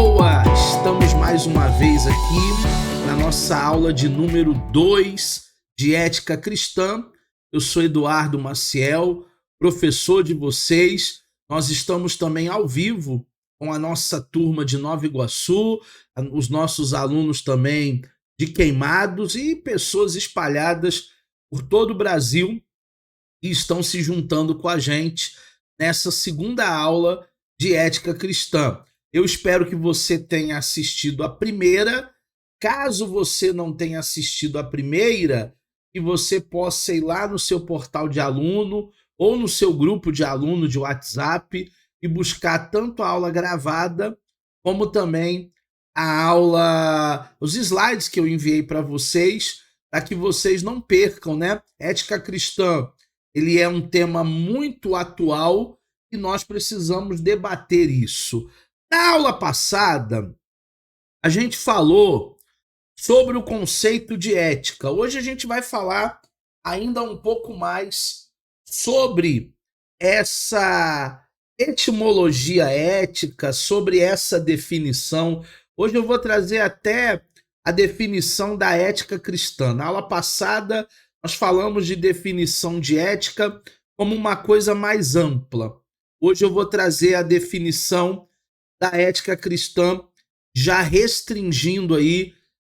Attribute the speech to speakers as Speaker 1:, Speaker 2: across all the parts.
Speaker 1: boa! Estamos mais uma vez aqui na nossa aula de número 2 de Ética Cristã. Eu sou Eduardo Maciel, professor de vocês. Nós estamos também ao vivo com a nossa turma de Nova Iguaçu, os nossos alunos também de Queimados e pessoas espalhadas por todo o Brasil que estão se juntando com a gente nessa segunda aula de Ética Cristã. Eu espero que você tenha assistido a primeira. Caso você não tenha assistido a primeira, que você possa ir lá no seu portal de aluno ou no seu grupo de aluno de WhatsApp e buscar tanto a aula gravada como também a aula, os slides que eu enviei para vocês, para que vocês não percam, né? Ética Cristã, ele é um tema muito atual e nós precisamos debater isso. Na aula passada, a gente falou sobre o conceito de ética. Hoje a gente vai falar ainda um pouco mais sobre essa etimologia ética, sobre essa definição. Hoje eu vou trazer até a definição da ética cristã. Na aula passada, nós falamos de definição de ética como uma coisa mais ampla. Hoje eu vou trazer a definição da ética cristã, já restringindo aí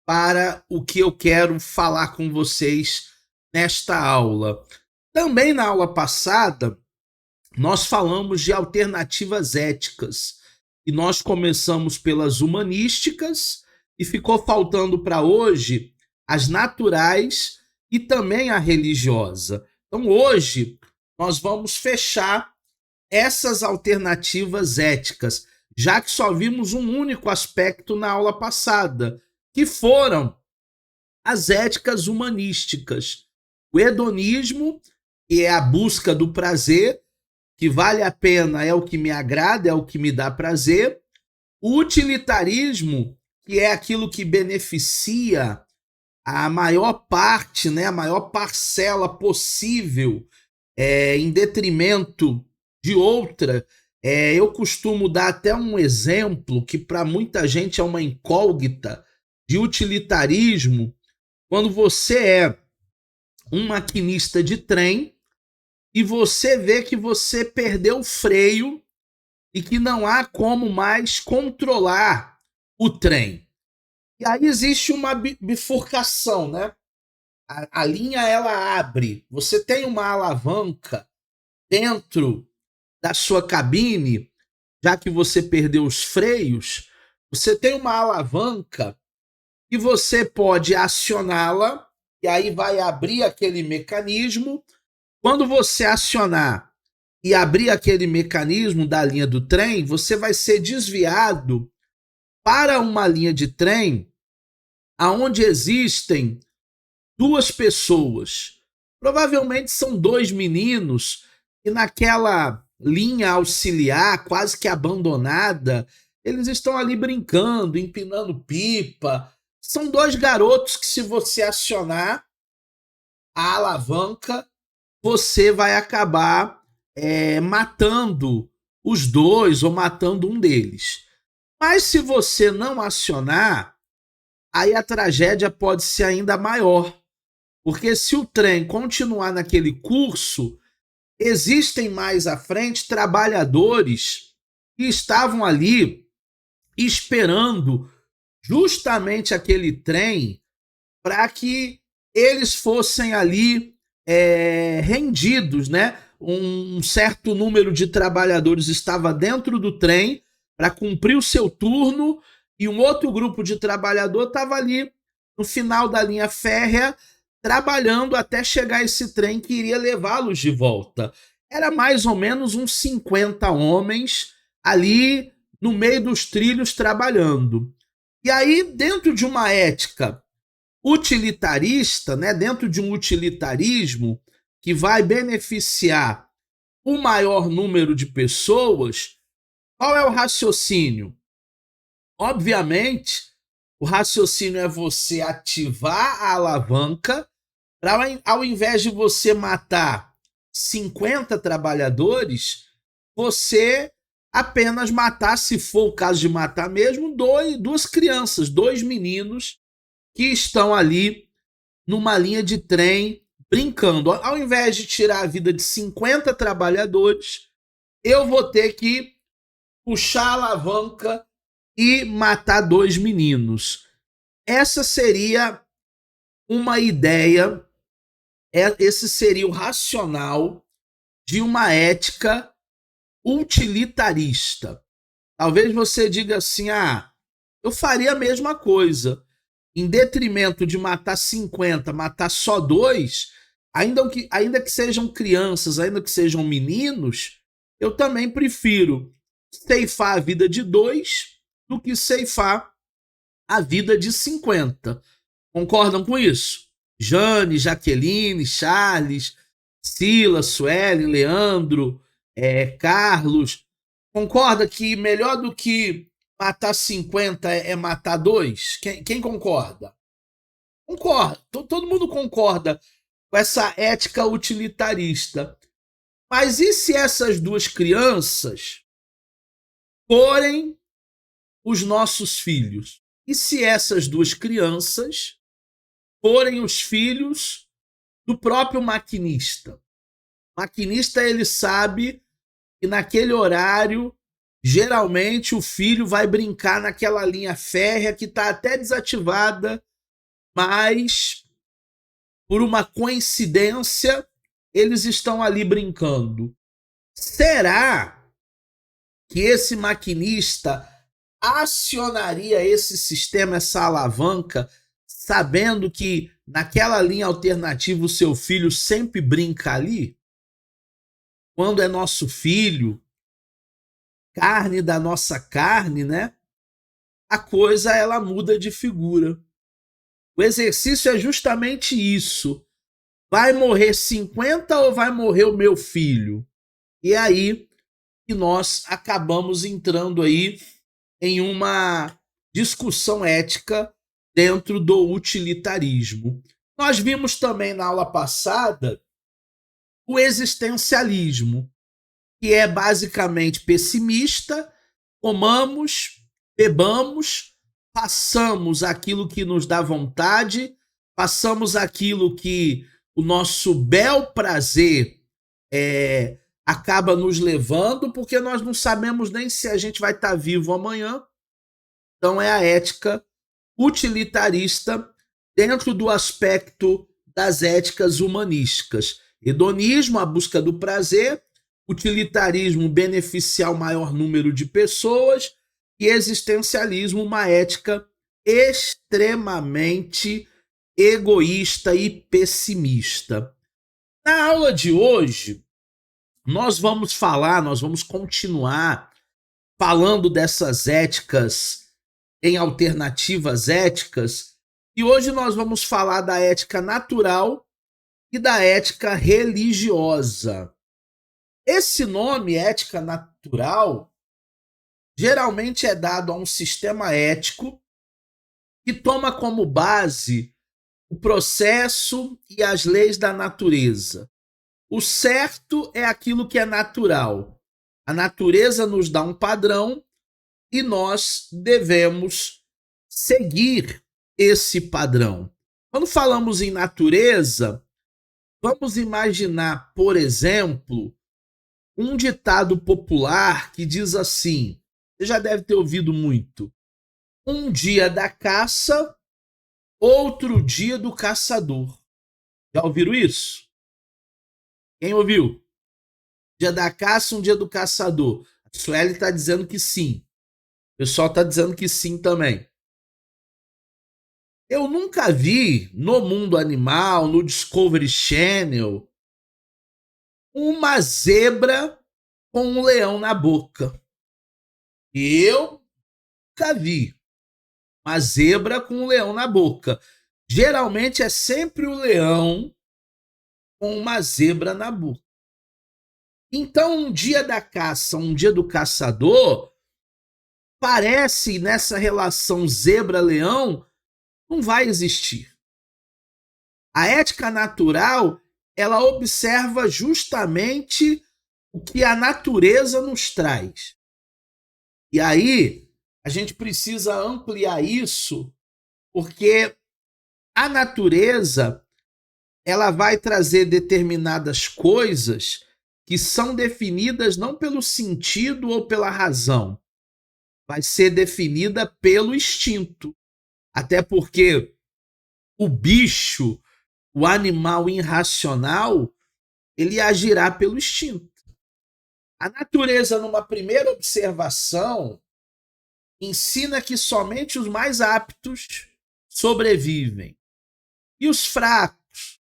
Speaker 1: para o que eu quero falar com vocês nesta aula. Também na aula passada, nós falamos de alternativas éticas e nós começamos pelas humanísticas e ficou faltando para hoje as naturais e também a religiosa. Então hoje nós vamos fechar essas alternativas éticas, já que só vimos um único aspecto na aula passada, que foram as éticas humanísticas. O hedonismo, que é a busca do prazer, que vale a pena, é o que me agrada, é o que me dá prazer. O utilitarismo, que é aquilo que beneficia a maior parte, né, a maior parcela possível, em detrimento de outra. Eu costumo dar até um exemplo que para muita gente é uma incógnita de utilitarismo, quando você é um maquinista de trem e você vê que você perdeu o freio e que não há como mais controlar o trem. E aí existe uma bifurcação, né? A linha ela abre, você tem uma alavanca dentro da sua cabine, já que você perdeu os freios, você tem uma alavanca e você pode acioná-la, e aí vai abrir aquele mecanismo. Quando você acionar e abrir aquele mecanismo da linha do trem, você vai ser desviado para uma linha de trem aonde existem duas pessoas. Provavelmente são dois meninos e naquela linha auxiliar, quase que abandonada, eles estão ali brincando, empinando pipa. São dois garotos que, se você acionar a alavanca, você vai acabar matando os dois ou matando um deles. Mas se você não acionar, aí a tragédia pode ser ainda maior. Porque se o trem continuar naquele curso, existem mais à frente trabalhadores que estavam ali esperando justamente aquele trem para que eles fossem ali rendidos, né? Um certo número de trabalhadores estava dentro do trem para cumprir o seu turno e um outro grupo de trabalhador estava ali no final da linha férrea trabalhando até chegar esse trem que iria levá-los de volta. Era mais ou menos uns 50 homens ali no meio dos trilhos trabalhando. E aí, dentro de uma ética utilitarista, né, dentro de um utilitarismo que vai beneficiar o maior número de pessoas, qual é o raciocínio? Obviamente, o raciocínio é você ativar a alavanca para, ao invés de você matar 50 trabalhadores, você apenas matar, se for o caso de matar mesmo, duas crianças, dois meninos que estão ali numa linha de trem brincando. Ao invés de tirar a vida de 50 trabalhadores, eu vou ter que puxar a alavanca e matar dois meninos. Essa seria uma ideia, esse seria o racional de uma ética utilitarista. Talvez você diga assim, eu faria a mesma coisa. Em detrimento de matar 50, matar só dois, ainda que sejam crianças, ainda que sejam meninos, eu também prefiro ceifar a vida de dois do que ceifar a vida de 50. Concordam com isso? Jane, Jaqueline, Charles, Silas, Suelen, Leandro, Carlos. Concorda que melhor do que matar 50 é matar dois? Quem concorda? Concorda. Todo mundo concorda com essa ética utilitarista. Mas e se essas duas crianças forem os nossos filhos? E se essas duas crianças forem os filhos do próprio maquinista? O maquinista, ele sabe que naquele horário, geralmente o filho vai brincar naquela linha férrea que está até desativada, mas por uma coincidência eles estão ali brincando. Será que esse maquinista acionaria esse sistema, essa alavanca, sabendo que naquela linha alternativa o seu filho sempre brinca ali? Quando é nosso filho, carne da nossa carne, né? A coisa, ela muda de figura. O exercício é justamente isso. Vai morrer 50 ou vai morrer o meu filho? E aí que nós acabamos entrando aí em uma discussão ética dentro do utilitarismo. Nós vimos também na aula passada o existencialismo, que é basicamente pessimista: comamos, bebamos, façamos aquilo que nos dá vontade, façamos aquilo que o nosso bel prazer acaba nos levando, porque nós não sabemos nem se a gente vai estar vivo amanhã. Então é a ética utilitarista dentro do aspecto das éticas humanísticas. Hedonismo, a busca do prazer; utilitarismo, beneficiar o maior número de pessoas; e existencialismo, uma ética extremamente egoísta e pessimista. Na aula de hoje, nós vamos continuar falando dessas éticas em alternativas éticas, e hoje nós vamos falar da ética natural e da ética religiosa. Esse nome, ética natural, geralmente é dado a um sistema ético que toma como base o processo e as leis da natureza. O certo é aquilo que é natural. A natureza nos dá um padrão e nós devemos seguir esse padrão. Quando falamos em natureza, vamos imaginar, por exemplo, um ditado popular que diz assim, você já deve ter ouvido muito: um dia da caça, outro dia do caçador. Já ouviram isso? Quem ouviu? Dia da caça, um dia do caçador. A Sueli está dizendo que sim. O pessoal está dizendo que sim também. Eu nunca vi no mundo animal, no Discovery Channel, uma zebra com um leão na boca. Eu nunca vi uma zebra com um leão na boca. Geralmente é sempre o leão com uma zebra na boca. Então, um dia da caça, um dia do caçador, parece nessa relação zebra-leão, não vai existir. A ética natural, ela observa justamente o que a natureza nos traz. E aí, a gente precisa ampliar isso, porque a natureza, ela vai trazer determinadas coisas que são definidas não pelo sentido ou pela razão, vai ser definida pelo instinto. Até porque o bicho, o animal irracional, ele agirá pelo instinto. A natureza, numa primeira observação, ensina que somente os mais aptos sobrevivem. E os fracos,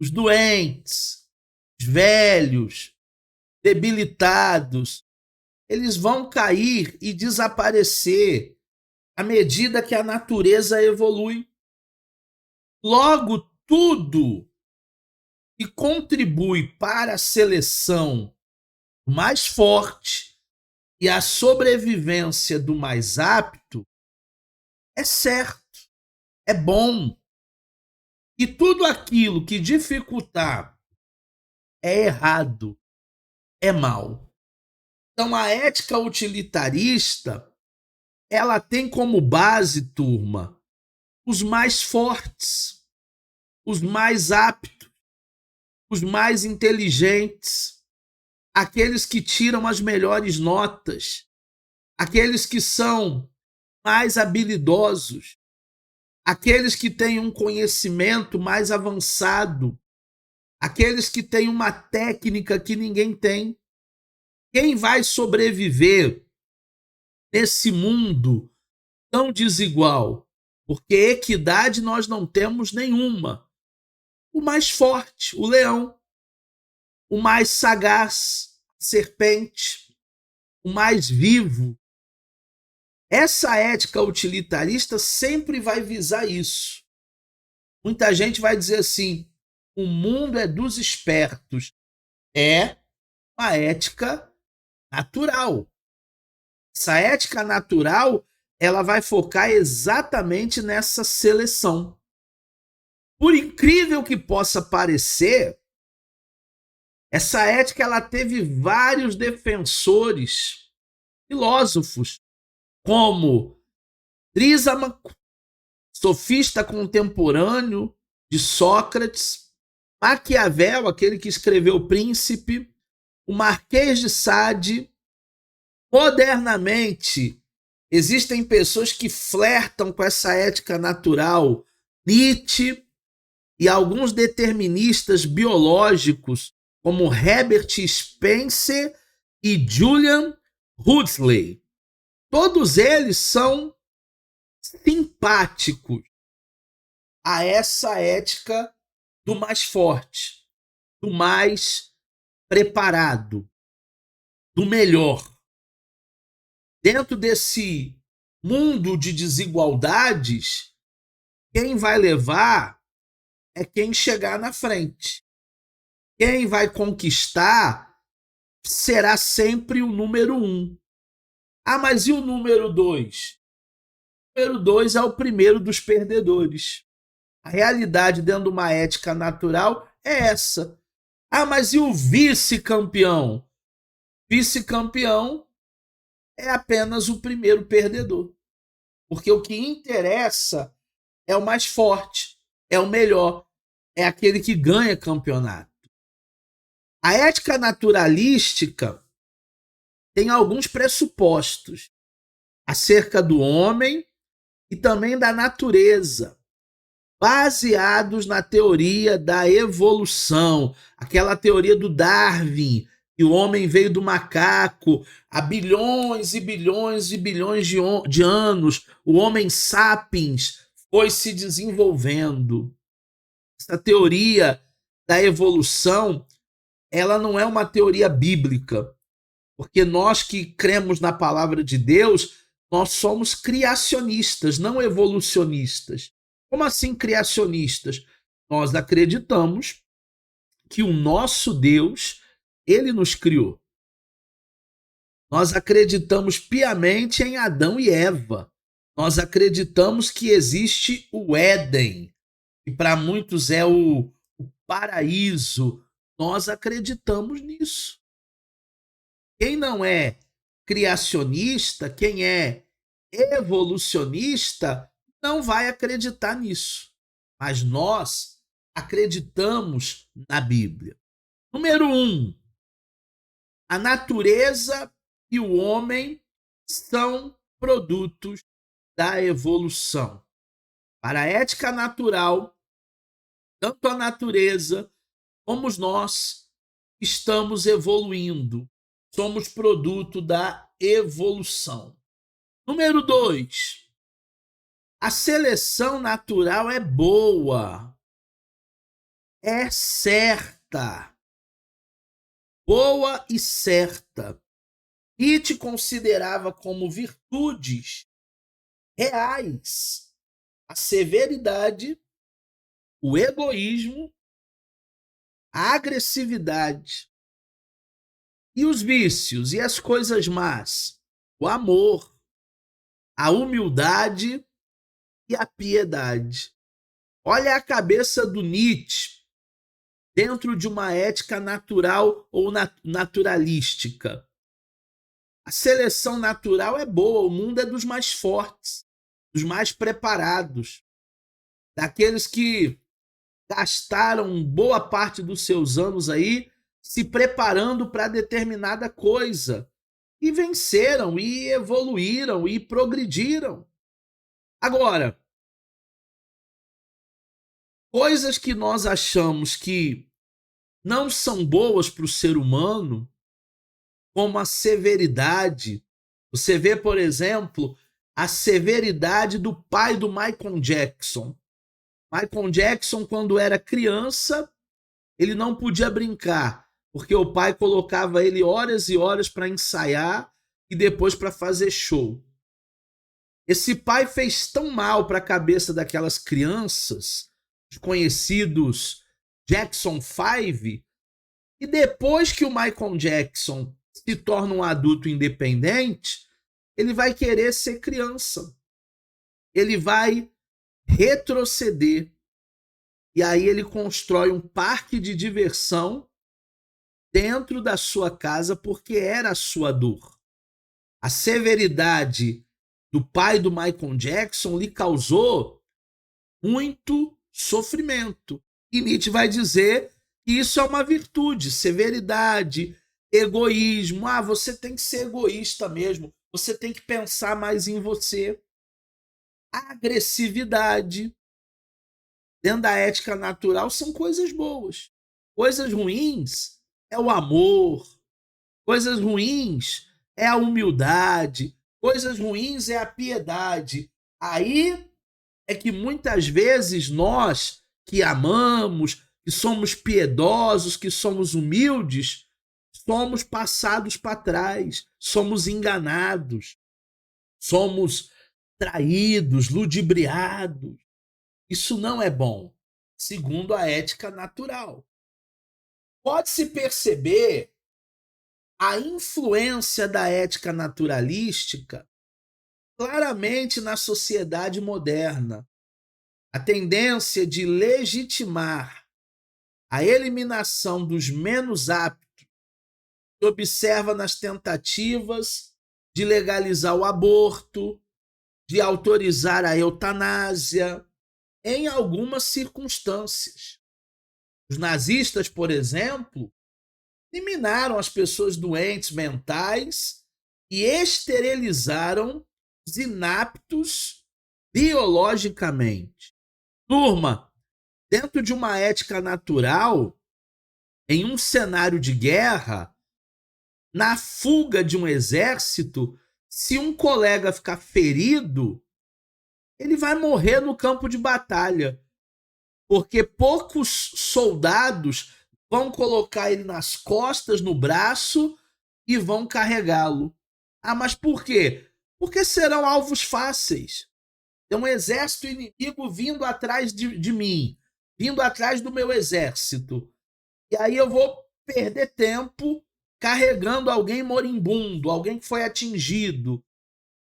Speaker 1: os doentes, os velhos, debilitados, eles vão cair e desaparecer à medida que a natureza evolui. Logo, tudo que contribui para a seleção do mais forte e a sobrevivência do mais apto é certo, é bom. E tudo aquilo que dificultar é errado, é mal. Então a ética utilitarista, ela tem como base, turma, os mais fortes, os mais aptos, os mais inteligentes, aqueles que tiram as melhores notas, aqueles que são mais habilidosos, aqueles que têm um conhecimento mais avançado, aqueles que têm uma técnica que ninguém tem. Quem vai sobreviver nesse mundo tão desigual? Porque equidade nós não temos nenhuma. O mais forte, o leão, o mais sagaz, a serpente, o mais vivo. Essa ética utilitarista sempre vai visar isso. Muita gente vai dizer assim: o mundo é dos espertos. É uma ética natural. Essa ética natural, ela vai focar exatamente nessa seleção. Por incrível que possa parecer, essa ética ela teve vários defensores, filósofos, como Trísamaco, sofista contemporâneo de Sócrates, Maquiavel, aquele que escreveu O Príncipe, o Marquês de Sade. Modernamente, existem pessoas que flertam com essa ética natural, Nietzsche, e alguns deterministas biológicos, como Herbert Spencer e Julian Huxley. Todos eles são simpáticos a essa ética do mais forte, do mais preparado, do melhor. Dentro desse mundo de desigualdades, quem vai levar é quem chegar na frente. Quem vai conquistar será sempre o número 1. Ah, mas e o número 2? O número 2 é o primeiro dos perdedores. A realidade dentro de uma ética natural é essa. Ah, mas e o vice-campeão? Vice-campeão é apenas o primeiro perdedor. Porque o que interessa é o mais forte, é o melhor, é aquele que ganha campeonato. A ética naturalística tem alguns pressupostos acerca do homem e também da natureza, baseados na teoria da evolução, aquela teoria do Darwin, que o homem veio do macaco há bilhões e bilhões e bilhões de anos, o homem sapiens foi se desenvolvendo. Essa teoria da evolução, ela não é uma teoria bíblica, porque nós que cremos na palavra de Deus, nós somos criacionistas, não evolucionistas. Como assim criacionistas? Nós acreditamos que o nosso Deus, ele nos criou. Nós acreditamos piamente em Adão e Eva. Nós acreditamos que existe o Éden, que para muitos é o paraíso. Nós acreditamos nisso. Quem não é criacionista, quem é evolucionista, não vai acreditar nisso. Mas nós acreditamos na Bíblia. Número 1, a natureza e o homem são produtos da evolução. Para a ética natural, tanto a natureza como nós estamos evoluindo. Somos produto da evolução. Número 2, a seleção natural é boa, é certa, boa e certa. E te considerava como virtudes reais a severidade, o egoísmo, a agressividade e os vícios e as coisas más, o amor, a humildade e a piedade. Olha a cabeça do Nietzsche dentro de uma ética natural ou naturalística. A seleção natural é boa, o mundo é dos mais fortes, dos mais preparados, daqueles que gastaram boa parte dos seus anos aí se preparando para determinada coisa e venceram e evoluíram e progrediram. Agora, coisas que nós achamos que não são boas para o ser humano, como a severidade. Você vê, por exemplo, a severidade do pai do Michael Jackson. Michael Jackson, quando era criança, ele não podia brincar, porque o pai colocava ele horas e horas para ensaiar e depois para fazer show. Esse pai fez tão mal para a cabeça daquelas crianças, os conhecidos Jackson 5, e depois que o Michael Jackson se torna um adulto independente, ele vai querer ser criança. Ele vai retroceder. E aí ele constrói um parque de diversão dentro da sua casa porque era a sua dor. A severidade do pai do Michael Jackson lhe causou muito sofrimento. E Nietzsche vai dizer que isso é uma virtude, severidade, egoísmo. Ah, você tem que ser egoísta mesmo. Você tem que pensar mais em você. Agressividade. Dentro da ética natural são coisas boas. Coisas ruins é o amor. Coisas ruins é a humildade. Coisas ruins é a piedade. Aí é que muitas vezes nós que amamos, que somos piedosos, que somos humildes, somos passados para trás, somos enganados, somos traídos, ludibriados. Isso não é bom, segundo a ética natural. Pode-se perceber a influência da ética naturalística claramente na sociedade moderna. A tendência de legitimar a eliminação dos menos aptos se observa nas tentativas de legalizar o aborto, de autorizar a eutanásia, em algumas circunstâncias. Os nazistas, por exemplo, eliminaram as pessoas doentes mentais e esterilizaram os inaptos biologicamente. Turma, dentro de uma ética natural, em um cenário de guerra, na fuga de um exército, se um colega ficar ferido, ele vai morrer no campo de batalha, porque poucos soldados vão colocar ele nas costas, no braço e vão carregá-lo. Ah, mas por quê? Porque serão alvos fáceis. Tem um exército inimigo vindo atrás de mim, vindo atrás do meu exército. E aí eu vou perder tempo carregando alguém moribundo, alguém que foi atingido.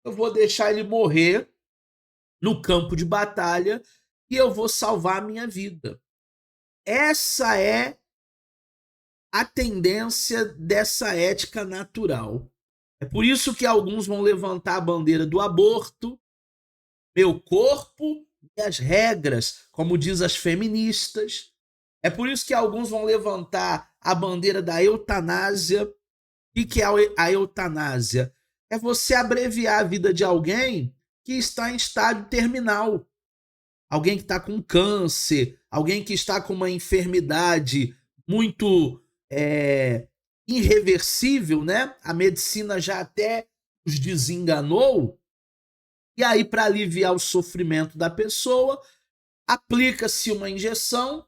Speaker 1: Eu vou deixar ele morrer no campo de batalha e eu vou salvar a minha vida. Essa é a tendência dessa ética natural. É por isso que alguns vão levantar a bandeira do aborto, meu corpo e as regras, como diz as feministas. É por isso que alguns vão levantar a bandeira da eutanásia. O que é a eutanásia? É você abreviar a vida de alguém que está em estágio terminal. Alguém que está com câncer, alguém que está com uma enfermidade muito irreversível, né? A medicina já até os desenganou. E aí, para aliviar o sofrimento da pessoa, aplica-se uma injeção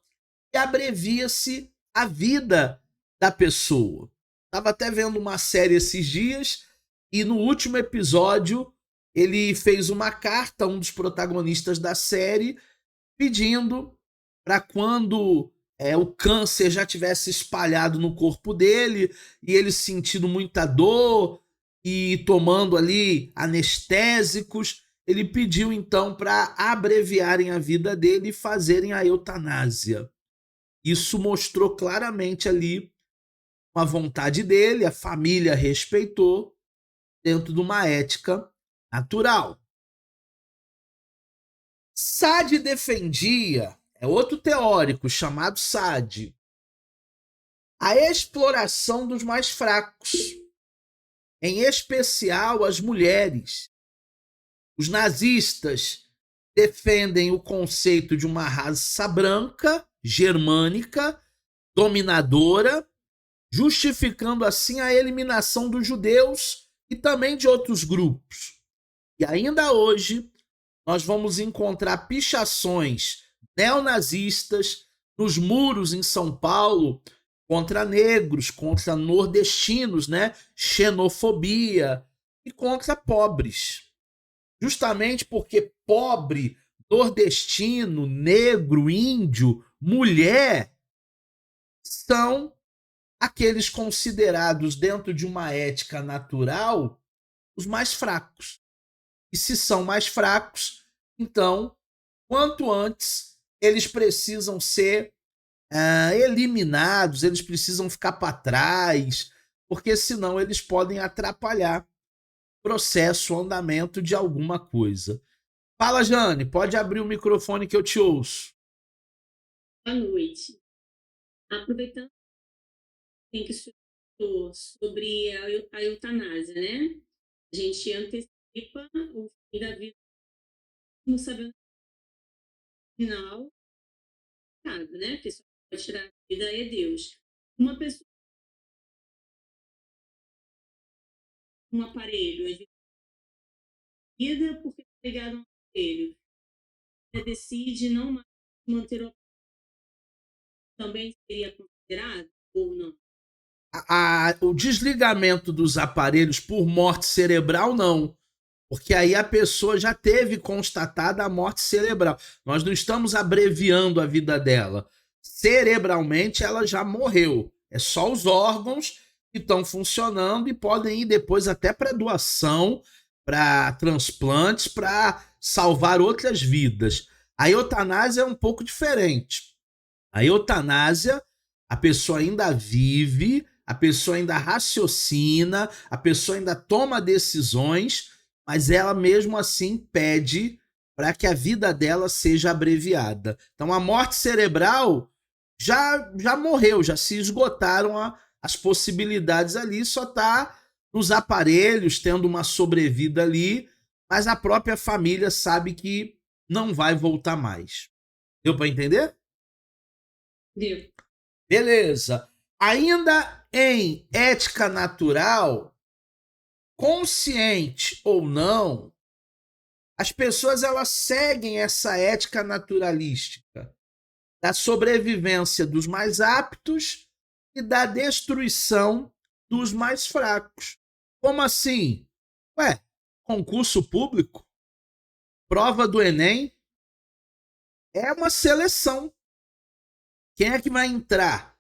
Speaker 1: e abrevia-se a vida da pessoa. Estava até vendo uma série esses dias e no último episódio ele fez uma carta a um dos protagonistas da série pedindo para quando o câncer já tivesse espalhado no corpo dele e ele sentindo muita dor e tomando ali anestésicos, ele pediu então para abreviarem a vida dele e fazerem a eutanásia. Isso mostrou claramente ali uma vontade dele, a família respeitou dentro de uma ética natural. Sade defendia, é outro teórico chamado Sade, a exploração dos mais fracos, em especial as mulheres. Os nazistas defendem o conceito de uma raça branca, germânica, dominadora, justificando assim a eliminação dos judeus e também de outros grupos. E ainda hoje nós vamos encontrar pichações neonazistas nos muros em São Paulo contra negros, contra nordestinos, né? Xenofobia e contra pobres. Justamente porque pobre, nordestino, negro, índio, mulher são aqueles considerados dentro de uma ética natural os mais fracos. E se são mais fracos, então, quanto antes eles precisam ser eliminados, eles precisam ficar para trás, porque senão eles podem atrapalhar o processo, o andamento de alguma coisa. Fala, Jane, pode abrir o microfone que eu te ouço.
Speaker 2: Boa noite. Aproveitando que sobre a eutanásia, né? A gente antecipa o fim da vida, não sabendo o final, né? Que só pode tirar a vida é Deus. Uma pessoa com um aparelho é de vida porque está ligado a um aparelho. Ela decide não mais manter o também seria considerado ou não?
Speaker 1: O desligamento dos aparelhos por morte cerebral, não. Porque aí a pessoa já teve constatada a morte cerebral. Nós não estamos abreviando a vida dela. Cerebralmente, ela já morreu. É só os órgãos que estão funcionando e podem ir depois até para doação, para transplantes, para salvar outras vidas. A eutanásia é um pouco diferente. A eutanásia, a pessoa ainda vive, a pessoa ainda raciocina, a pessoa ainda toma decisões, mas ela mesmo assim pede para que a vida dela seja abreviada. Então a morte cerebral já morreu, já se esgotaram as possibilidades ali, só está nos aparelhos tendo uma sobrevida ali, mas a própria família sabe que não vai voltar mais. Deu para entender?
Speaker 2: Deu.
Speaker 1: Beleza. Ainda em ética natural, consciente ou não, as pessoas elas seguem essa ética naturalística da sobrevivência dos mais aptos e da destruição dos mais fracos. Como assim? Ué, concurso público, prova do Enem, é uma seleção. Quem é que vai entrar?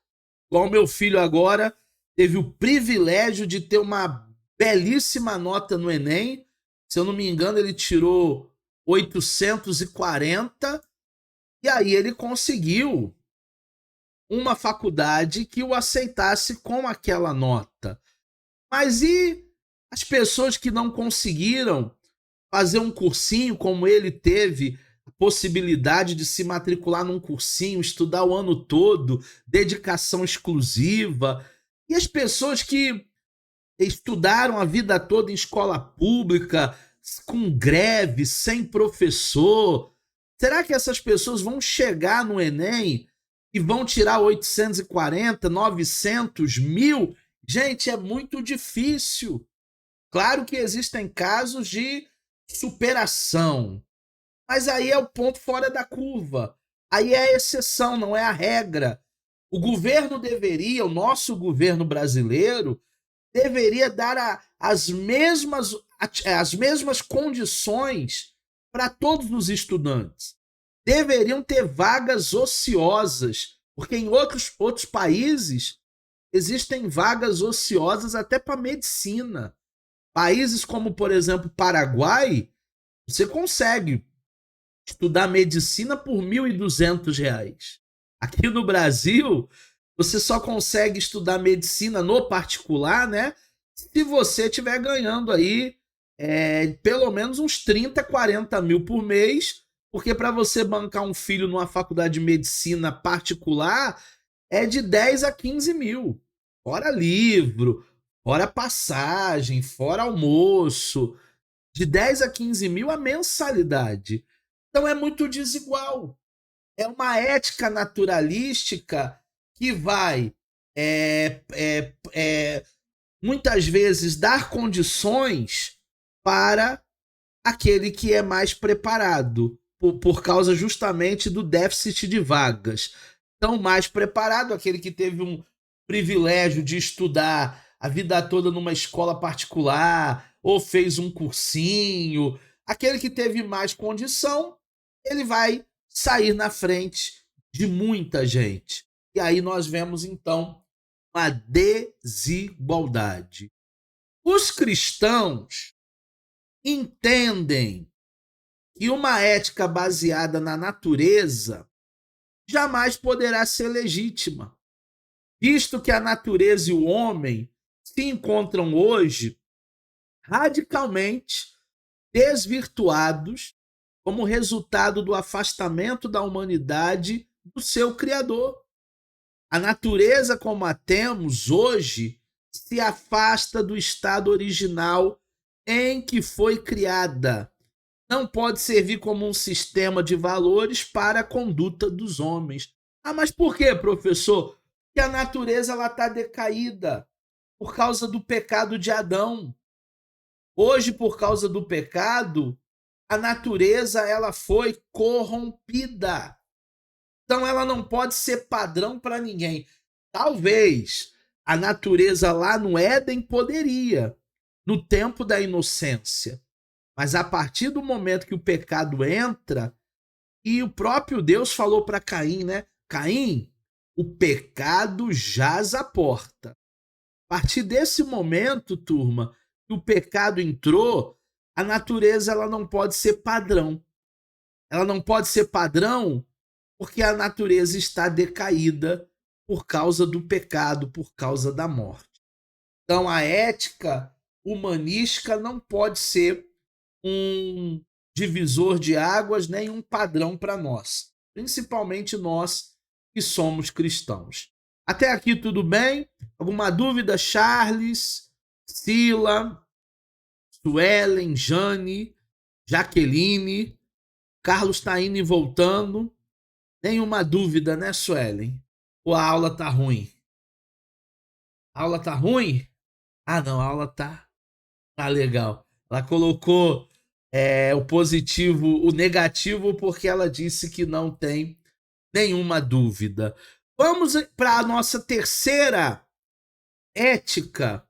Speaker 1: Igual meu filho agora teve o privilégio de ter uma belíssima nota no Enem. Se eu não me engano, ele tirou 840 e aí ele conseguiu uma faculdade que o aceitasse com aquela nota. Mas e As pessoas que não conseguiram fazer um cursinho, como ele teve a possibilidade de se matricular num cursinho, estudar o ano todo, dedicação exclusiva. E as pessoas que estudaram a vida toda em escola pública, com greve, sem professor. Será que essas pessoas vão chegar no Enem e vão tirar 840, 900, 1000? Gente, é muito difícil. Claro que existem casos de superação, mas aí é o ponto fora da curva. Aí é a exceção, não é a regra. O governo deveria, o nosso governo brasileiro, deveria dar as mesmas condições para todos os estudantes. Deveriam ter vagas ociosas, porque em outros países existem vagas ociosas até para medicina. Países como, por exemplo, Paraguai, você consegue estudar medicina por R$ 1.200. Aqui no Brasil, você só consegue estudar medicina no particular, né? Se você estiver ganhando aí pelo menos uns 30, 40 mil por mês, porque para você bancar um filho numa faculdade de medicina particular é de 10 a 15 mil. Fora livro, fora passagem, fora almoço. De 10 a 15 mil a mensalidade. Então é muito desigual. É uma ética naturalística que vai muitas vezes dar condições para aquele que é mais preparado, por causa justamente do déficit de vagas. Então, mais preparado, aquele que teve um privilégio de estudar a vida toda numa escola particular, ou fez um cursinho, aquele que teve mais condição, ele vai sair na frente de muita gente. E aí nós vemos, então, uma desigualdade. Os cristãos entendem que uma ética baseada na natureza jamais poderá ser legítima, visto que a natureza e o homem se encontram hoje radicalmente desvirtuados como resultado do afastamento da humanidade do seu Criador. A natureza como a temos hoje se afasta do estado original em que foi criada. Não pode servir como um sistema de valores para a conduta dos homens. Ah, mas por quê, professor? Porque a natureza está decaída por causa do pecado de Adão. Hoje, por causa do pecado, a natureza ela foi corrompida. Então ela não pode ser padrão para ninguém. Talvez a natureza lá no Éden poderia, no tempo da inocência. Mas a partir do momento que o pecado entra, e o próprio Deus falou para Caim, né? Caim, o pecado jaz à porta. A partir desse momento, turma, que o pecado entrou, a natureza ela não pode ser padrão. Ela não pode ser padrão porque a natureza está decaída por causa do pecado, por causa da morte. Então a ética humanística não pode ser um divisor de águas nem um padrão para nós, principalmente nós que somos cristãos. Até aqui tudo bem? Alguma dúvida, Charles, Sila, Suelen, Jane, Jaqueline? Carlos está indo e voltando. Nenhuma dúvida, né, Suelen? Ou a aula tá ruim? A aula tá ruim? Ah, não, a aula tá legal. Ela colocou o positivo, o negativo, porque ela disse que não tem nenhuma dúvida. Vamos para a nossa terceira ética,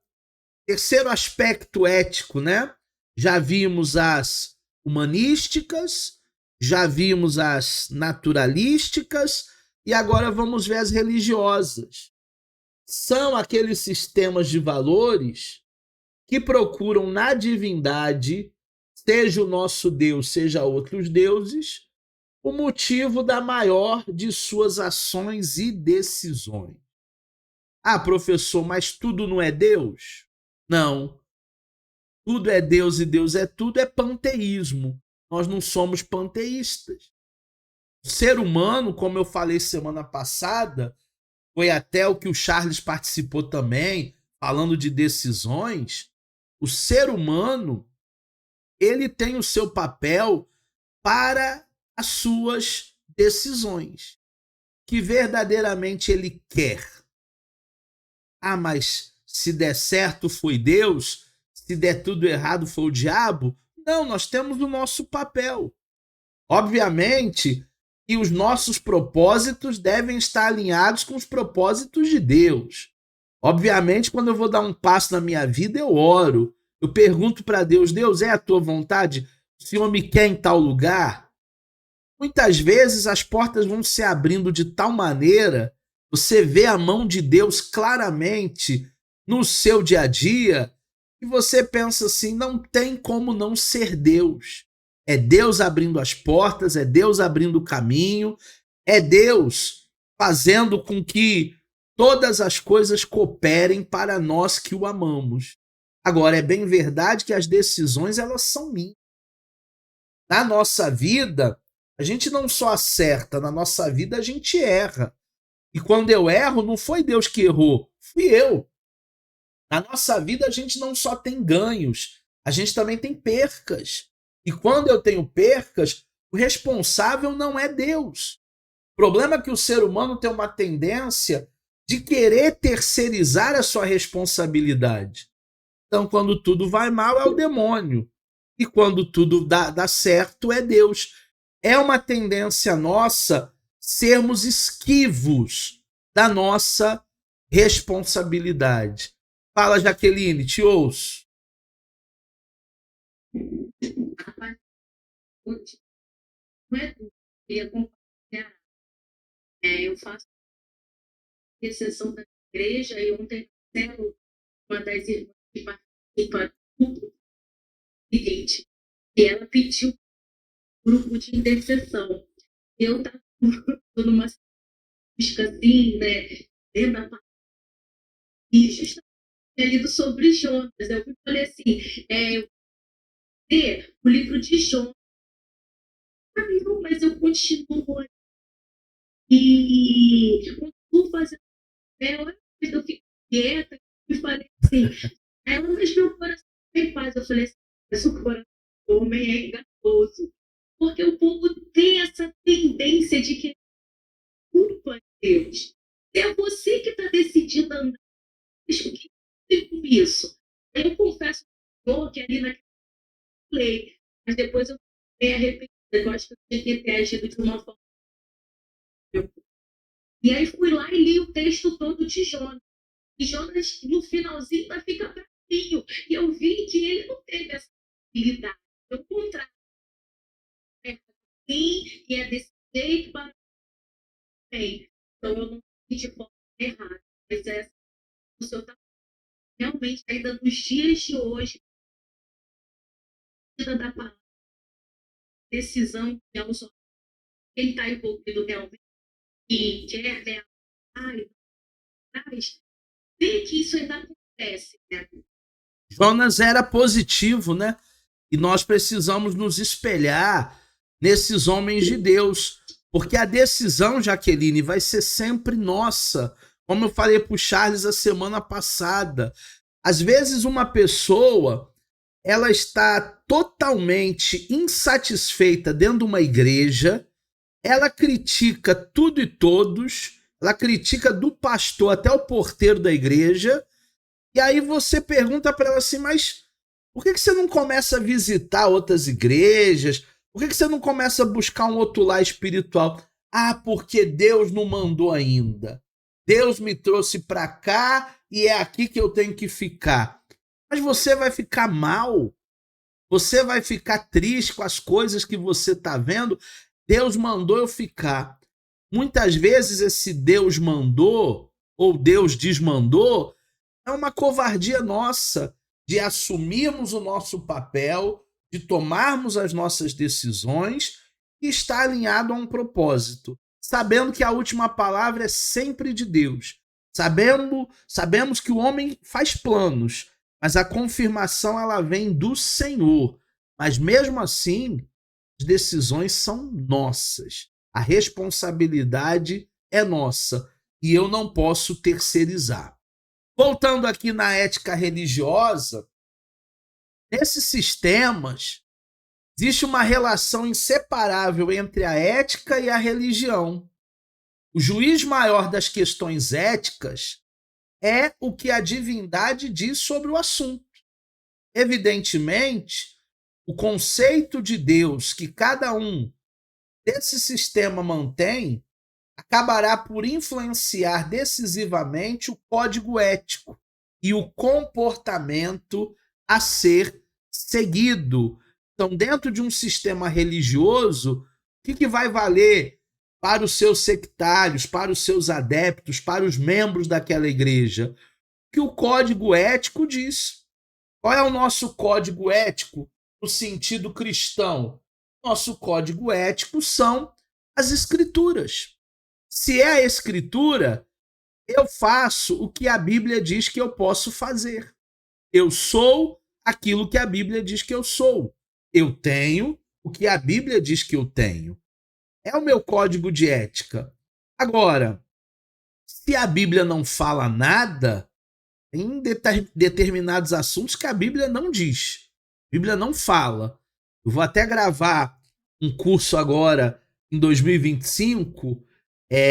Speaker 1: terceiro aspecto ético, né? Já vimos as humanísticas, já vimos as naturalísticas e agora vamos ver as religiosas. São aqueles sistemas de valores que procuram na divindade, seja o nosso Deus, seja outros deuses, o motivo da maior de suas ações e decisões. Ah, professor, mas tudo não é Deus? Não. tudo é Deus e Deus é tudo, é panteísmo. Nós não somos panteístas. O ser humano, como eu falei semana passada, foi até o que o Charles participou também, falando de decisões. O ser humano, ele tem o seu papel para as suas decisões, que verdadeiramente ele quer. Ah, mas se der certo foi Deus, se der tudo errado foi o diabo? Não, nós temos o nosso papel. Obviamente que os nossos propósitos devem estar alinhados com os propósitos de Deus. Obviamente, quando eu vou dar um passo na minha vida, eu oro. Eu pergunto para Deus, Deus, é a tua vontade? O Senhor me quer em tal lugar? Muitas vezes as portas vão se abrindo de tal maneira, você vê a mão de Deus claramente no seu dia a dia, e você pensa assim, não tem como não ser Deus. É Deus abrindo as portas, é Deus abrindo o caminho, é Deus fazendo com que todas as coisas cooperem para nós que o amamos. Agora, é bem verdade que as decisões, elas são minhas. Na nossa vida, a gente não só acerta, na nossa vida a gente erra. E quando eu erro, não foi Deus que errou, fui eu. Na nossa vida, a gente não só tem ganhos, a gente também tem percas. E quando eu tenho percas, o responsável não é Deus. O problema é que o ser humano tem uma tendência de querer terceirizar a sua responsabilidade. Então, quando tudo vai mal, é o demônio. E quando tudo dá certo, é Deus. É uma tendência nossa sermos esquivos da nossa responsabilidade. Fala, Jaqueline, te ouço.
Speaker 2: Não é tudo. Eu ia compartilhar. Eu faço exceção da igreja e ontem uma das irmãs que participa do seguinte, e ela pediu um grupo de intercessão. Eu estava numa busca assim, né, dentro da palavra, e justamente lido sobre Jonas. Eu falei assim, eu ler o livro de Jonas, mas eu continuo e continuo fazendo papel, eu fico quieta e falei assim, ela, mas meu coração tem paz. Eu falei assim, mas o coração do homem é enganoso, porque o povo tem essa tendência de que culpa de Deus. É você que está decidindo andar. Mas o que tem com isso? Eu confesso que ali naquele lei, mas depois eu me arrependi. Eu acho que eu tinha que ter agido de uma forma. E aí fui lá e li o texto todo de Jonas. E Jonas, no finalzinho, vai ficar bravinho. E eu vi que ele não teve essa habilidade. Pelo contrário. É assim, e é desse jeito para bem. Então eu não fiz de forma errada. Mas o senhor está realmente ainda nos dias de hoje, da palavra, decisão que é só quem está envolvido realmente e quer ver vê que isso ainda acontece, né?
Speaker 1: Jonas era positivo, né? E nós precisamos nos espelhar nesses homens de Deus, porque a decisão, Jaqueline, vai ser sempre nossa. Como eu falei para o Charles a semana passada, às vezes uma pessoa ela está totalmente insatisfeita dentro de uma igreja, ela critica tudo e todos, ela critica do pastor até o porteiro da igreja, e aí você pergunta para ela assim, mas por que você não começa a visitar outras igrejas? Por que você não começa a buscar um outro lar espiritual? Ah, porque Deus não mandou ainda. Deus me trouxe para cá e é aqui que eu tenho que ficar. Mas você vai ficar mal. Você vai ficar triste com as coisas que você está vendo. Deus mandou eu ficar. Muitas vezes esse Deus mandou ou Deus desmandou é uma covardia nossa de assumirmos o nosso papel, de tomarmos as nossas decisões e estar alinhado a um propósito, sabendo que a última palavra é sempre de Deus. Sabemos que o homem faz planos, mas a confirmação ela vem do Senhor. Mas mesmo assim, as decisões são nossas. A responsabilidade é nossa e eu não posso terceirizar. Voltando aqui na ética religiosa, nesses sistemas existe uma relação inseparável entre a ética e a religião. O juiz maior das questões éticas é o que a divindade diz sobre o assunto. Evidentemente, o conceito de Deus que cada um desse sistema mantém acabará por influenciar decisivamente o código ético e o comportamento a ser seguido. Então, dentro de um sistema religioso, o que vai valer para os seus sectários, para os seus adeptos, para os membros daquela igreja? O que o código ético diz. Qual é o nosso código ético no sentido cristão? Nosso código ético são as escrituras. Se é a escritura, eu faço o que a Bíblia diz que eu posso fazer. Eu sou aquilo que a Bíblia diz que eu sou. Eu tenho o que a Bíblia diz que eu tenho. É o meu código de ética. Agora, se a Bíblia não fala nada, tem determinados assuntos que a Bíblia não diz. A Bíblia não fala. Eu vou até gravar um curso agora em 2025.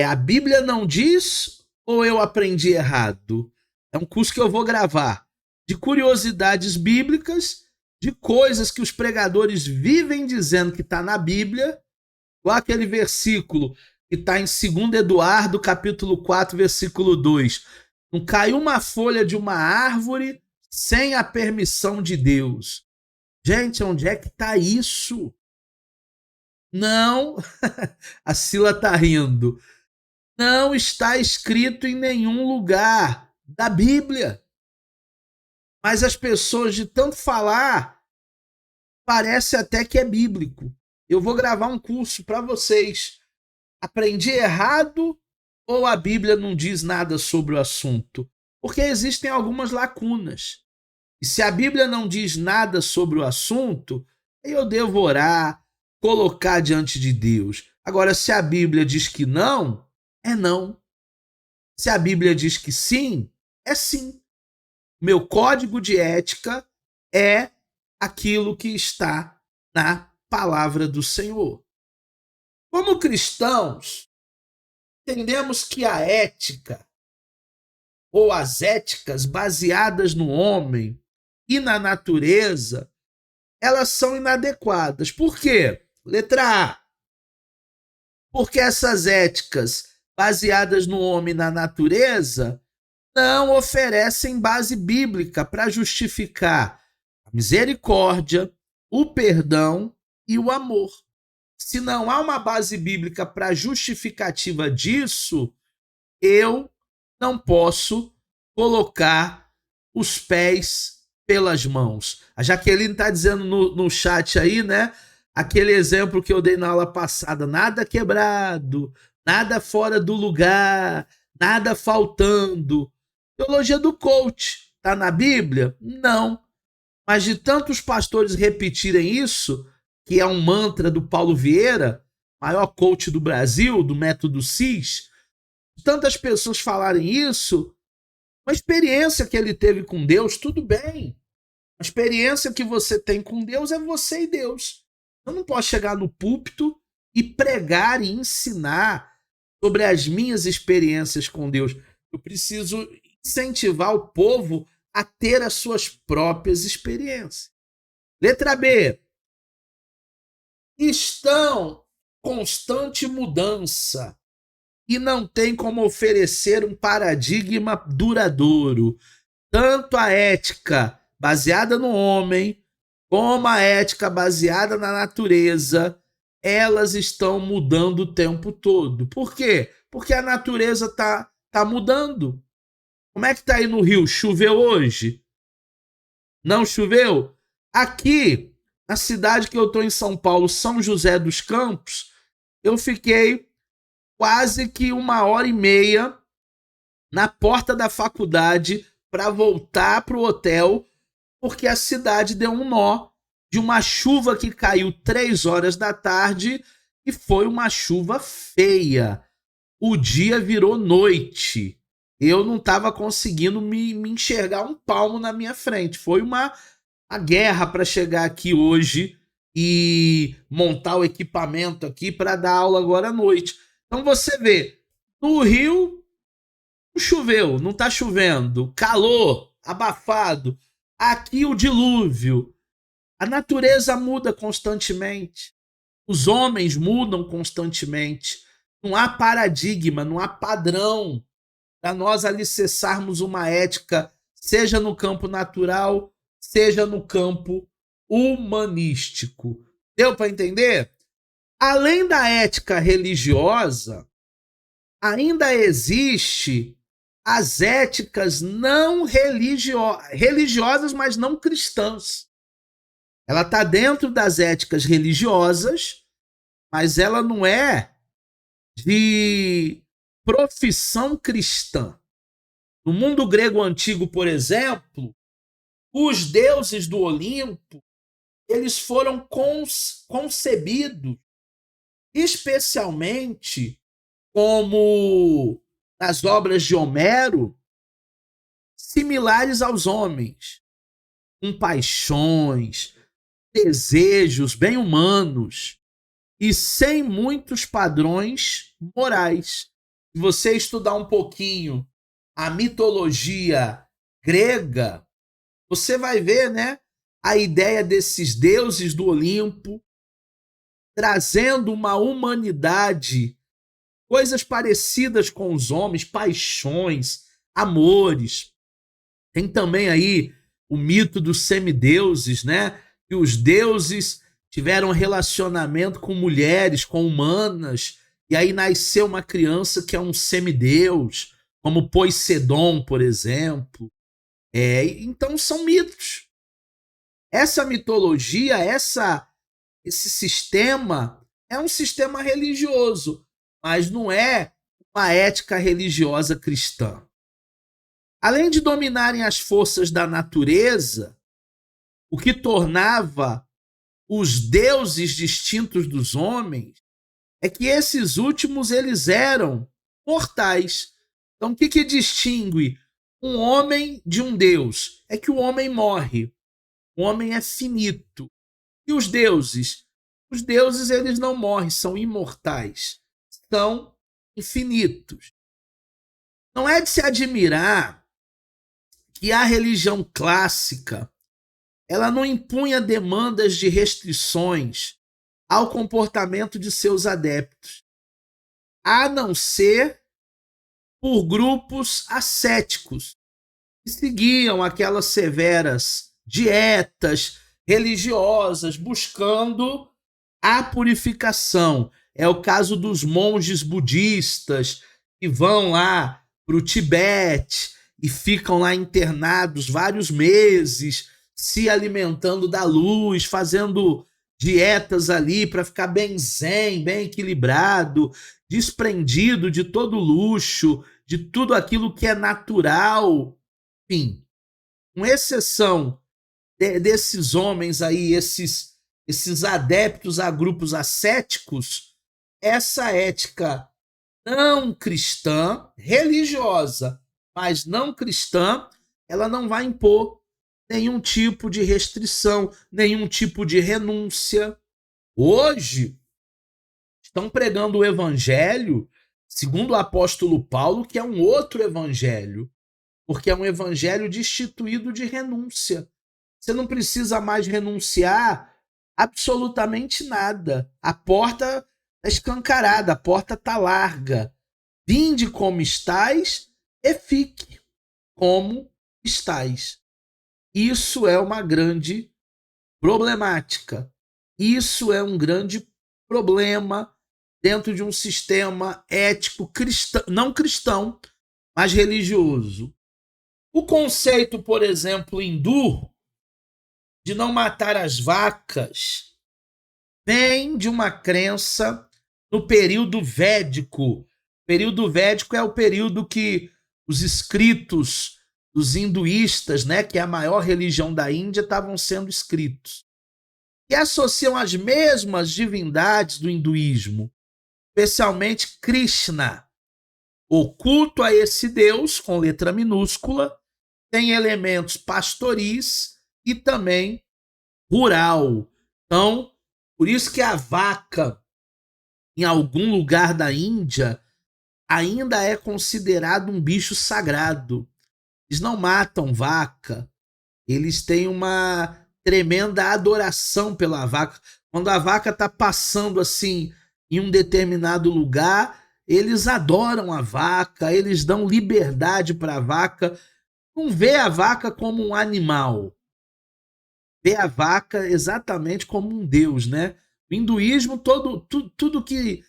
Speaker 1: A Bíblia não diz ou eu aprendi errado? É um curso que eu vou gravar de curiosidades bíblicas, de coisas que os pregadores vivem dizendo que está na Bíblia, igual aquele versículo que está em 2 Eduardo, capítulo 4, versículo 2. Não caiu uma folha de uma árvore sem a permissão de Deus. Gente, onde é que está isso? Não, a Sila está rindo. Não está escrito em nenhum lugar da Bíblia. Mas as pessoas, de tanto falar, parece até que é bíblico. Eu vou gravar um curso para vocês. Aprendi errado ou a Bíblia não diz nada sobre o assunto? Porque existem algumas lacunas. E se a Bíblia não diz nada sobre o assunto, eu devo orar, colocar diante de Deus. Agora, se a Bíblia diz que não, é não. Se a Bíblia diz que sim, é sim. Meu código de ética é aquilo que está na palavra do Senhor. Como cristãos, entendemos que a ética ou as éticas baseadas no homem e na natureza, elas são inadequadas. Por quê? Letra A. Porque essas éticas baseadas no homem e na natureza não oferecem base bíblica para justificar a misericórdia, o perdão e o amor. Se não há uma base bíblica para justificativa disso, eu não posso colocar os pés pelas mãos. A Jaqueline está dizendo no chat aí, né? Aquele exemplo que eu dei na aula passada, nada quebrado, nada fora do lugar, nada faltando. Teologia do coach, está na Bíblia? Não. Mas de tantos pastores repetirem isso, que é um mantra do Paulo Vieira, maior coach do Brasil, do método CIS, tantas pessoas falarem isso, uma experiência que ele teve com Deus, tudo bem. A experiência que você tem com Deus é você e Deus. Eu não posso chegar no púlpito e pregar e ensinar sobre as minhas experiências com Deus. Eu preciso incentivar o povo a ter as suas próprias experiências. Letra B. Estão em constante mudança e não tem como oferecer um paradigma duradouro. Tanto a ética baseada no homem, como a ética baseada na natureza, elas estão mudando o tempo todo. Por quê? Porque a natureza está mudando. Como é que está aí no Rio? Choveu hoje? Não choveu? Aqui, na cidade que eu estou em São Paulo, São José dos Campos, eu fiquei quase que 1h30 na porta da faculdade para voltar para o hotel, porque a cidade deu um nó de uma chuva que caiu 3 horas da tarde e foi uma chuva feia. O dia virou noite. Eu não estava conseguindo me enxergar um palmo na minha frente. Foi uma guerra para chegar aqui hoje e montar o equipamento aqui para dar aula agora à noite. Então você vê, no Rio não choveu, não está chovendo, calor, abafado. Aqui o dilúvio. A natureza muda constantemente. Os homens mudam constantemente. Não há paradigma, não há padrão para nós alicerçarmos uma ética, seja no campo natural, seja no campo humanístico. Deu para entender? Além da ética religiosa, ainda existe as éticas não religiosas, mas não cristãs. Ela está dentro das éticas religiosas, mas ela não é de profissão cristã. No mundo grego antigo, por exemplo, os deuses do Olimpo, eles foram concebidos especialmente como nas obras de Homero, similares aos homens, com paixões, desejos bem humanos e sem muitos padrões morais. Se você estudar um pouquinho a mitologia grega, você vai ver, né, a ideia desses deuses do Olimpo trazendo uma humanidade, coisas parecidas com os homens, paixões, amores. Tem também aí o mito dos semideuses, né? Que os deuses tiveram relacionamento com mulheres, com humanas, e aí nasceu uma criança que é um semideus, como Poseidon, por exemplo. Então são mitos. Essa mitologia, esse sistema é um sistema religioso, mas não é uma ética religiosa cristã. Além de dominarem as forças da natureza, o que tornava os deuses distintos dos homens é que esses últimos eles eram mortais. Então, o que distingue um homem de um deus? É que o homem morre. O homem é finito. E os deuses? Os deuses eles não morrem, são imortais. São infinitos. Não é de se admirar que a religião clássica ela não impunha demandas de restrições ao comportamento de seus adeptos, a não ser por grupos ascéticos que seguiam aquelas severas dietas religiosas buscando a purificação. É o caso dos monges budistas que vão lá para o Tibete e ficam lá internados vários meses, se alimentando da luz, fazendo dietas ali para ficar bem zen, bem equilibrado, desprendido de todo luxo, de tudo aquilo que é natural. Enfim, com exceção desses homens aí, esses adeptos a grupos ascéticos, essa ética não cristã, religiosa, mas não cristã, ela não vai impor nenhum tipo de restrição, nenhum tipo de renúncia. Hoje, estão pregando o evangelho segundo o apóstolo Paulo, que é um outro evangelho, porque é um evangelho destituído de renúncia. Você não precisa mais renunciar absolutamente nada. A porta está escancarada, a porta está larga. Vinde como estais e fique como estais. Isso é uma grande problemática. Isso é um grande problema dentro de um sistema ético cristão, não cristão, mas religioso. O conceito, por exemplo, hindu, de não matar as vacas, vem de uma crença no período védico. O período védico é o período que os escritos dos hinduístas, né, que é a maior religião da Índia, estavam sendo escritos. E associam as mesmas divindades do hinduísmo, especialmente Krishna. O culto a esse Deus, com letra minúscula, tem elementos pastoris e também rural. Então, por isso que a vaca, em algum lugar da Índia, ainda é considerado um bicho sagrado. Eles não matam vaca, eles têm uma tremenda adoração pela vaca. Quando a vaca está passando assim em um determinado lugar, eles adoram a vaca, eles dão liberdade para a vaca. Não vê a vaca como um animal, vê a vaca exatamente como um deus, né? O hinduísmo, tudo que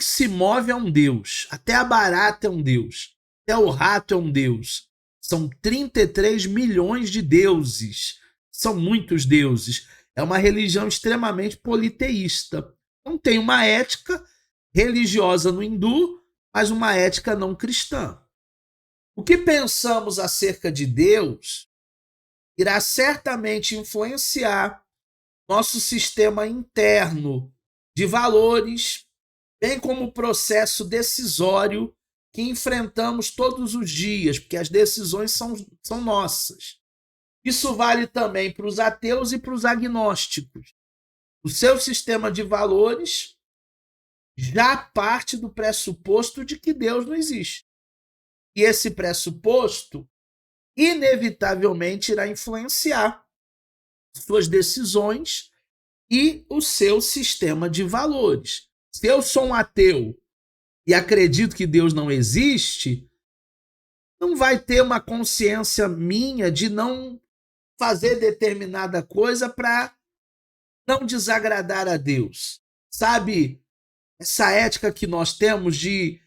Speaker 1: se move é um deus. Até a barata é um deus. Até o rato é um deus. São 33 milhões de deuses. São muitos deuses. É uma religião extremamente politeísta. Não tem uma ética religiosa no hindu, mas uma ética não cristã. O que pensamos acerca de Deus irá certamente influenciar nosso sistema interno de valores, bem como o processo decisório que enfrentamos todos os dias, porque as decisões são nossas. Isso vale também para os ateus e para os agnósticos. O seu sistema de valores já parte do pressuposto de que Deus não existe. E esse pressuposto inevitavelmente irá influenciar suas decisões e o seu sistema de valores. Se eu sou um ateu e acredito que Deus não existe, não vai ter uma consciência minha de não fazer determinada coisa para não desagradar a Deus. Sabe, essa ética que nós temos de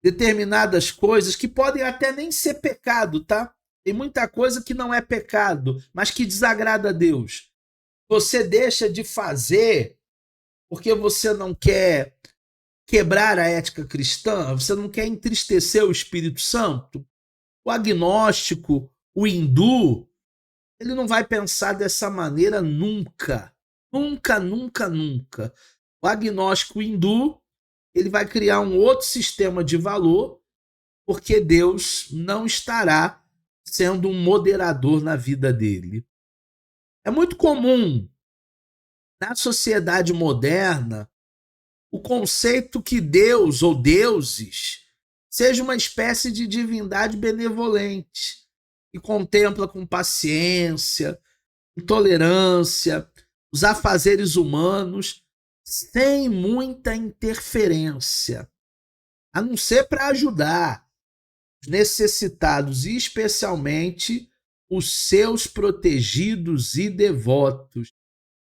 Speaker 1: determinadas coisas que podem até nem ser pecado, tá? Tem muita coisa que não é pecado, mas que desagrada a Deus. Você deixa de fazer porque você não quer quebrar a ética cristã, você não quer entristecer o Espírito Santo. O agnóstico, o hindu, ele não vai pensar dessa maneira nunca. Nunca, nunca, nunca. O agnóstico hindu, ele vai criar um outro sistema de valor, porque Deus não estará sendo um moderador na vida dele. É muito comum na sociedade moderna o conceito que Deus ou deuses seja uma espécie de divindade benevolente, que contempla com paciência, com tolerância, os afazeres humanos, sem muita interferência, a não ser para ajudar os necessitados e especialmente os seus protegidos e devotos.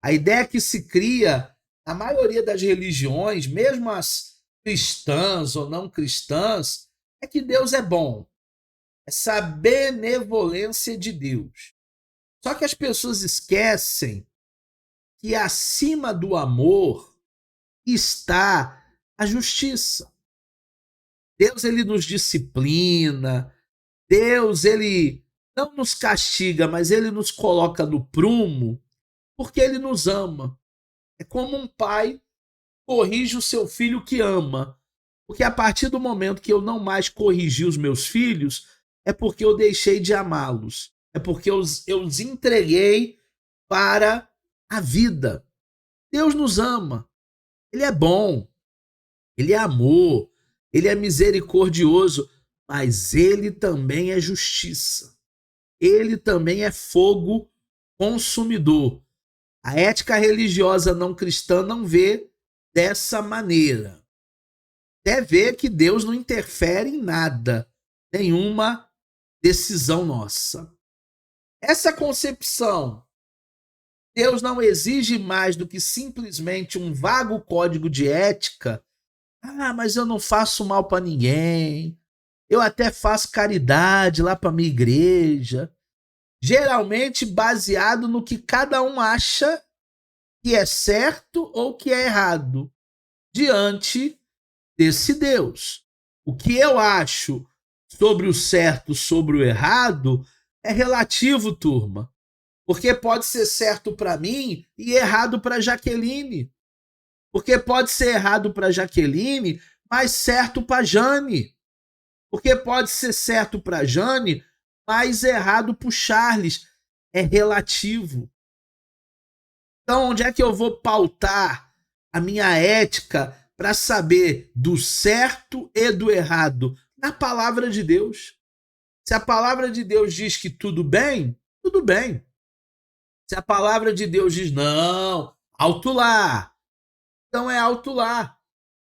Speaker 1: A ideia que se cria na maioria das religiões, mesmo as cristãs ou não cristãs, é que Deus é bom. Essa benevolência de Deus. Só que as pessoas esquecem que acima do amor está a justiça. Deus, ele nos disciplina. Deus, ele não nos castiga, mas ele nos coloca no prumo porque ele nos ama. É como um pai corrige o seu filho que ama. Porque a partir do momento que eu não mais corrigi os meus filhos, é porque eu deixei de amá-los. É porque eu os entreguei para a vida. Deus nos ama. Ele é bom. Ele é amor. Ele é misericordioso. Mas ele também é justiça. Ele também é fogo consumidor. A ética religiosa não cristã não vê dessa maneira. Até vê que Deus não interfere em nada, nenhuma decisão nossa. Essa concepção, Deus não exige mais do que simplesmente um vago código de ética. Ah, mas eu não faço mal para ninguém. Eu até faço caridade lá para minha igreja. Geralmente baseado no que cada um acha que é certo ou que é errado diante desse Deus. O que eu acho sobre o certo, sobre o errado, É relativo, turma. Porque pode ser certo para mim e errado para Jaqueline. Porque pode ser errado para Jaqueline, mas certo para Jane. Porque pode ser certo para Jane, mas errado para o Charles. É relativo. Então, onde é que eu vou pautar a minha ética para saber do certo e do errado? Na palavra de Deus. Se a palavra de Deus diz que tudo bem, tudo bem. Se a palavra de Deus diz não, alto lá, então é alto lá.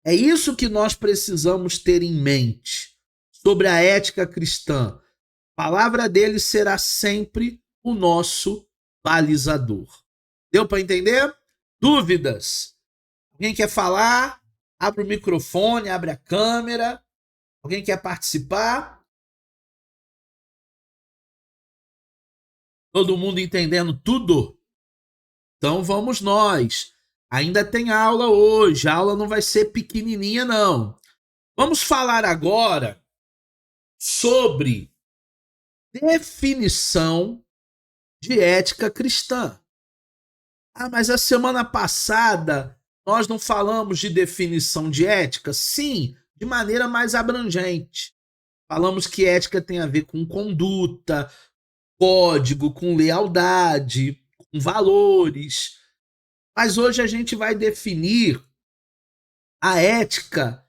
Speaker 1: É isso que nós precisamos ter em mente sobre a ética cristã. A palavra dele será sempre o nosso balizador. Deu para entender? Dúvidas? Alguém quer falar? Abre o microfone, abre a câmera. Alguém quer participar? Todo mundo entendendo tudo? Então vamos nós. Ainda tem aula hoje. A aula não vai ser pequenininha, não. Vamos falar agora sobre definição de ética cristã. Ah, mas a semana passada nós não falamos de definição de ética? Sim, de maneira mais abrangente. Falamos que ética tem a ver com conduta, código, com lealdade, com valores. Mas hoje a gente vai definir a ética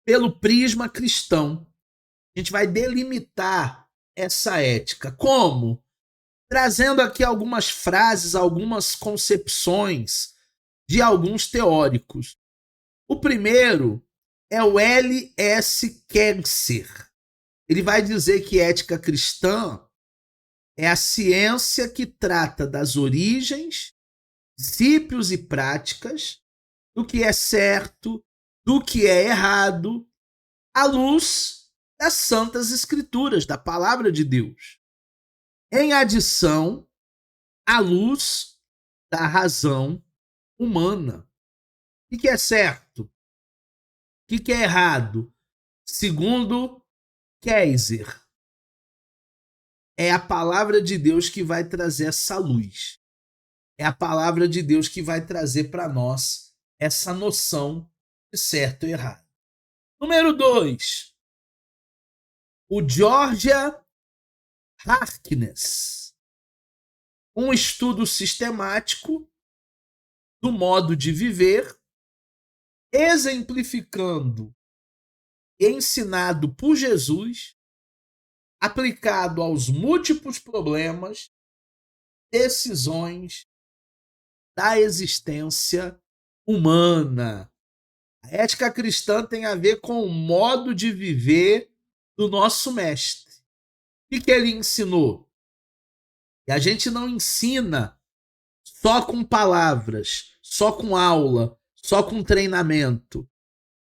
Speaker 1: pelo prisma cristão. A gente vai delimitar essa ética. Como? Trazendo aqui algumas frases, algumas concepções de alguns teóricos. O primeiro é o L.S. Kempser. Ele vai dizer que ética cristã é a ciência que trata das origens, princípios e práticas, do que é certo, do que é errado, à luz das Santas Escrituras, da Palavra de Deus. Em adição à luz da razão humana. O que é certo? O que é errado? Segundo Kaiser, é a palavra de Deus que vai trazer essa luz. É a palavra de Deus que vai trazer para nós essa noção de certo e errado. Número 2. O Georgia Harkness. Um estudo sistemático do modo de viver, exemplificando e ensinado por Jesus, aplicado aos múltiplos problemas, decisões da existência humana. A ética cristã tem a ver com o modo de viver do nosso mestre. O que ele ensinou? E a gente não ensina só com palavras, só com aula, só com treinamento.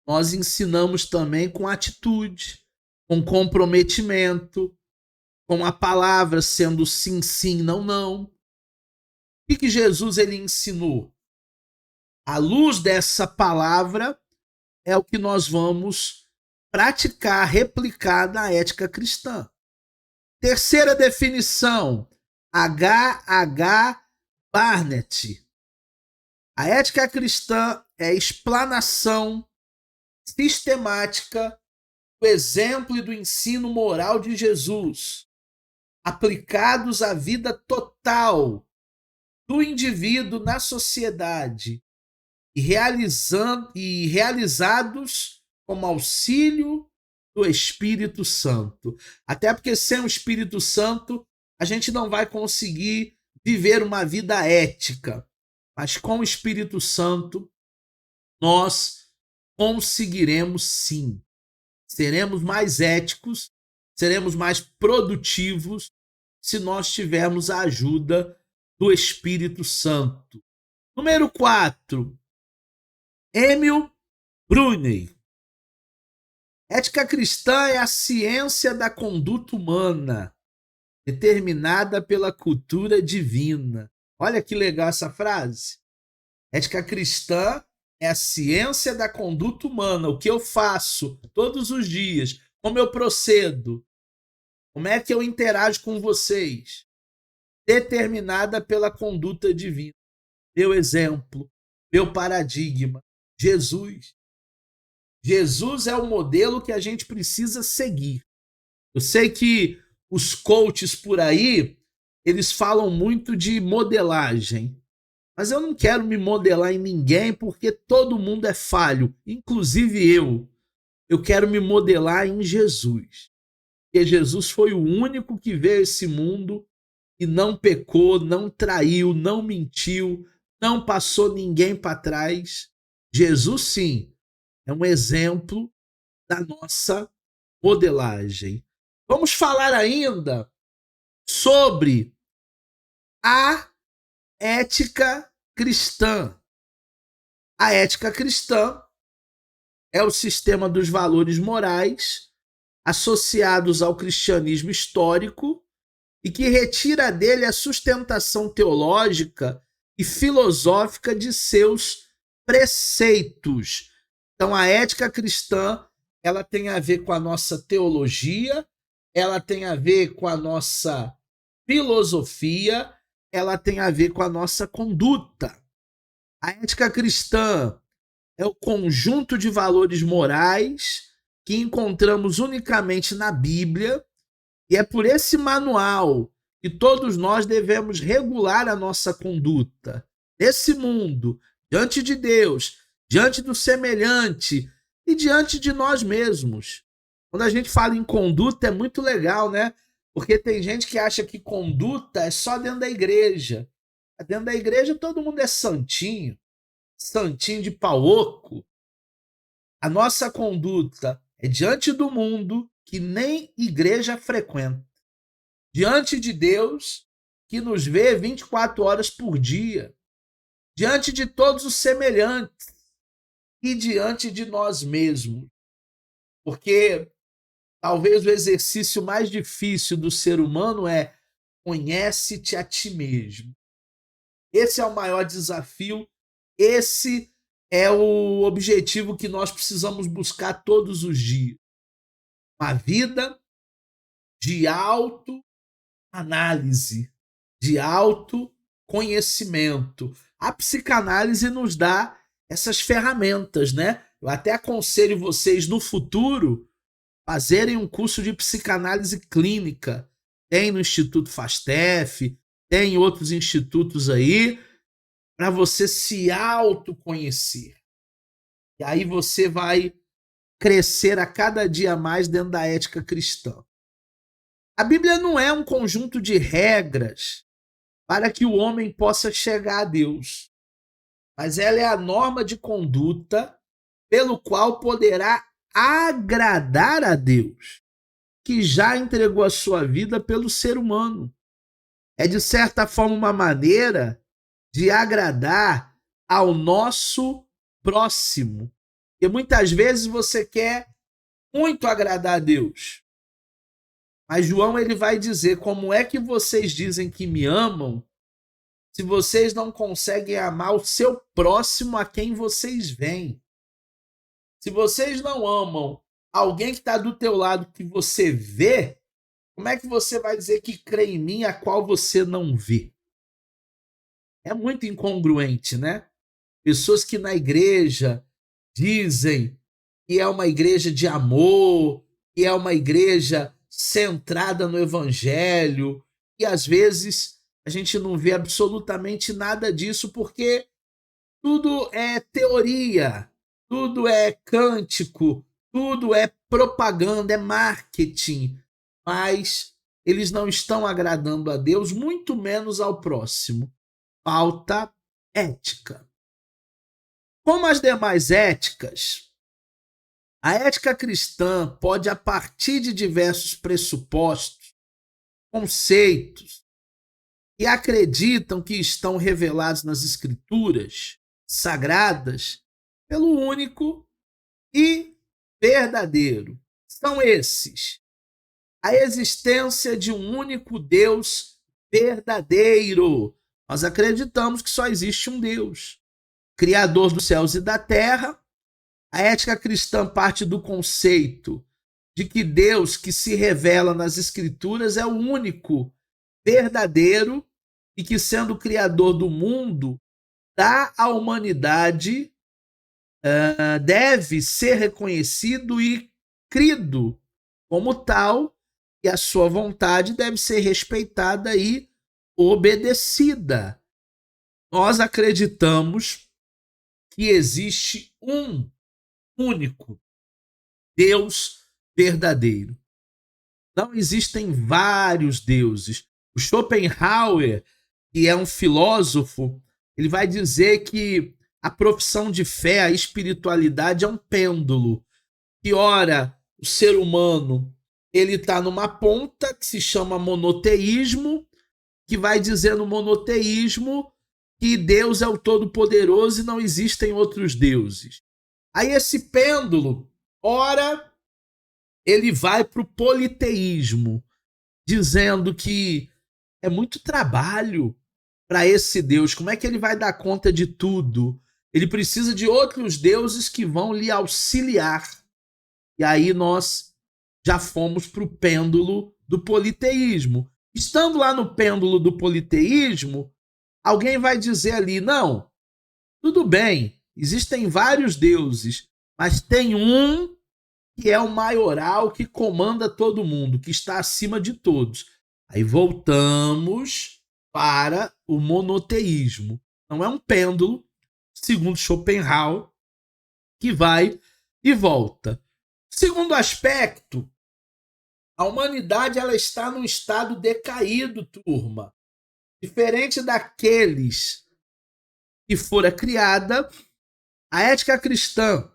Speaker 1: Nós ensinamos também com atitude, com comprometimento, com a palavra sendo sim, sim, não, não. O que Jesus ele ensinou? À luz dessa palavra é o que nós vamos praticar, replicar na ética cristã. Terceira definição, H. Barnett. A ética cristã é explanação sistemática do exemplo e do ensino moral de Jesus, aplicados à vida total do indivíduo na sociedade e realizados como auxílio do Espírito Santo. Até porque sem o Espírito Santo a gente não vai conseguir viver uma vida ética, mas com o Espírito Santo nós conseguiremos sim. Seremos mais éticos, seremos mais produtivos se nós tivermos a ajuda do Espírito Santo. Número 4. Emil Brunner. Ética cristã é a ciência da conduta humana, determinada pela cultura divina. Olha que legal essa frase. Ética cristã é a ciência da conduta humana, o que eu faço todos os dias, como eu procedo, Como é que eu interajo com vocês? Determinada pela conduta divina. Meu exemplo, meu paradigma, Jesus. Jesus é o modelo que a gente precisa seguir. Eu sei que os coaches por aí, eles falam muito de modelagem. Mas eu não quero me modelar em ninguém porque todo mundo é falho, inclusive eu. Eu quero me modelar em Jesus. Porque Jesus foi o único que veio a esse mundo e não pecou, não traiu, não mentiu, não passou ninguém para trás. Jesus, sim, é um exemplo da nossa modelagem. Vamos falar ainda sobre a ética cristã. A ética cristã é o sistema dos valores morais associados ao cristianismo histórico e que retira dele a sustentação teológica e filosófica de seus preceitos. Então, a ética cristã, ela tem a ver com a nossa teologia, ela tem a ver com a nossa filosofia, ela tem a ver com a nossa conduta. A ética cristã é o conjunto de valores morais que encontramos unicamente na Bíblia, e é por esse manual que todos nós devemos regular a nossa conduta nesse mundo, diante de Deus, diante do semelhante e diante de nós mesmos. Quando a gente fala em conduta é muito legal, né? Porque tem gente que acha que conduta é só dentro da igreja. Dentro da igreja todo mundo é santinho, santinho de pau oco. A nossa conduta é diante do mundo que nem igreja frequenta. Diante de Deus que nos vê 24 horas por dia. Diante de todos os semelhantes e diante de nós mesmos. Porque talvez o exercício mais difícil do ser humano é conhece-te a ti mesmo. Esse é o maior desafio, esse é o objetivo que nós precisamos buscar todos os dias. Uma vida de autoanálise, de autoconhecimento. A psicanálise nos dá essas ferramentas, né? Eu até aconselho vocês no futuro fazerem um curso de psicanálise clínica. Tem no Instituto Fastef, tem em outros institutos aí, para você se autoconhecer. E aí você vai crescer a cada dia mais dentro da ética cristã. A Bíblia não é um conjunto de regras para que o homem possa chegar a Deus, mas ela é a norma de conduta pelo qual poderá agradar a Deus, que já entregou a sua vida pelo ser humano. É, de certa forma, uma maneira de agradar ao nosso próximo. E muitas vezes você quer muito agradar a Deus. Mas João ele vai dizer: como é que vocês dizem que me amam se vocês não conseguem amar o seu próximo a quem vocês veem? Se vocês não amam alguém que está do teu lado que você vê, como é que você vai dizer que crê em mim a qual você não vê? É muito incongruente, né? Pessoas que na igreja dizem que é uma igreja de amor, que é uma igreja centrada no evangelho, e às vezes a gente não vê absolutamente nada disso, porque tudo é teoria, tudo é cântico, tudo é propaganda, é marketing, mas eles não estão agradando a Deus, muito menos ao próximo. Falta ética. Como as demais éticas, a ética cristã pode, a partir de diversos pressupostos, conceitos, que acreditam que estão revelados nas Escrituras sagradas pelo único e verdadeiro. São esses: a existência de um único Deus verdadeiro. Nós acreditamos que só existe um Deus, Criador dos céus e da terra. A ética cristã parte do conceito de que Deus que se revela nas Escrituras é o único verdadeiro e que, sendo o Criador do mundo, dá à humanidade, deve ser reconhecido e crido como tal, e a sua vontade deve ser respeitada e obedecida. Nós acreditamos que existe um único Deus verdadeiro. Não existem vários deuses. O Schopenhauer, que é um filósofo, ele vai dizer que a profissão de fé, a espiritualidade é um pêndulo. Que ora, o ser humano ele está numa ponta que se chama monoteísmo, que vai dizer no monoteísmo que Deus é o Todo-Poderoso e não existem outros deuses. Aí esse pêndulo, ora, ele vai para o politeísmo, dizendo que é muito trabalho para esse Deus. Como é que ele vai dar conta de tudo? Ele precisa de outros deuses que vão lhe auxiliar. E aí nós já fomos para o pêndulo do politeísmo. Estando lá no pêndulo do politeísmo, alguém vai dizer ali, não, tudo bem, existem vários deuses, mas tem um que é o maioral, que comanda todo mundo, que está acima de todos. Aí voltamos para o monoteísmo. Não é um pêndulo, segundo Schopenhauer, que vai e volta. Segundo aspecto, a humanidade ela está num estado decaído, turma. Diferente daqueles que fora criada, a ética cristã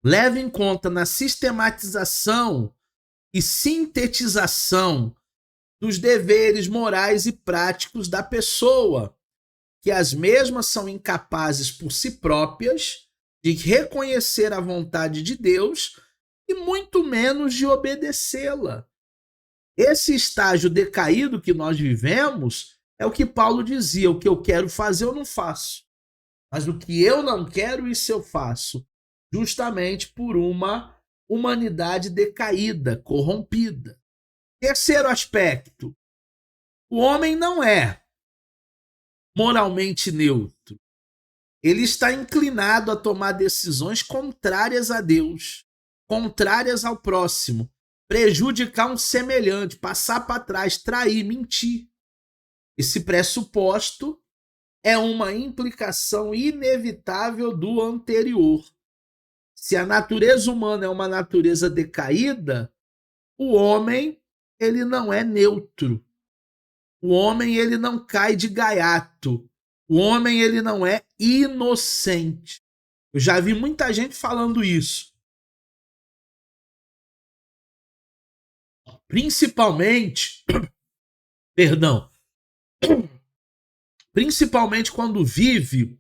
Speaker 1: leva em conta na sistematização e sintetização dos deveres morais e práticos da pessoa, que as mesmas são incapazes por si próprias de reconhecer a vontade de Deus e muito menos de obedecê-la. Esse estágio decaído que nós vivemos é o que Paulo dizia: o que eu quero fazer eu não faço, mas o que eu não quero, isso eu faço, justamente por uma humanidade decaída, corrompida. Terceiro aspecto, o homem não é moralmente neutro. Ele está inclinado a tomar decisões contrárias a Deus, contrárias ao próximo, prejudicar um semelhante, passar para trás, trair, mentir. Esse pressuposto é uma implicação inevitável do anterior. Se a natureza humana é uma natureza decaída, o homem ele não é neutro. O homem ele não cai de gaiato. O homem ele não é inocente. Eu já vi muita gente falando isso. Principalmente, principalmente quando vive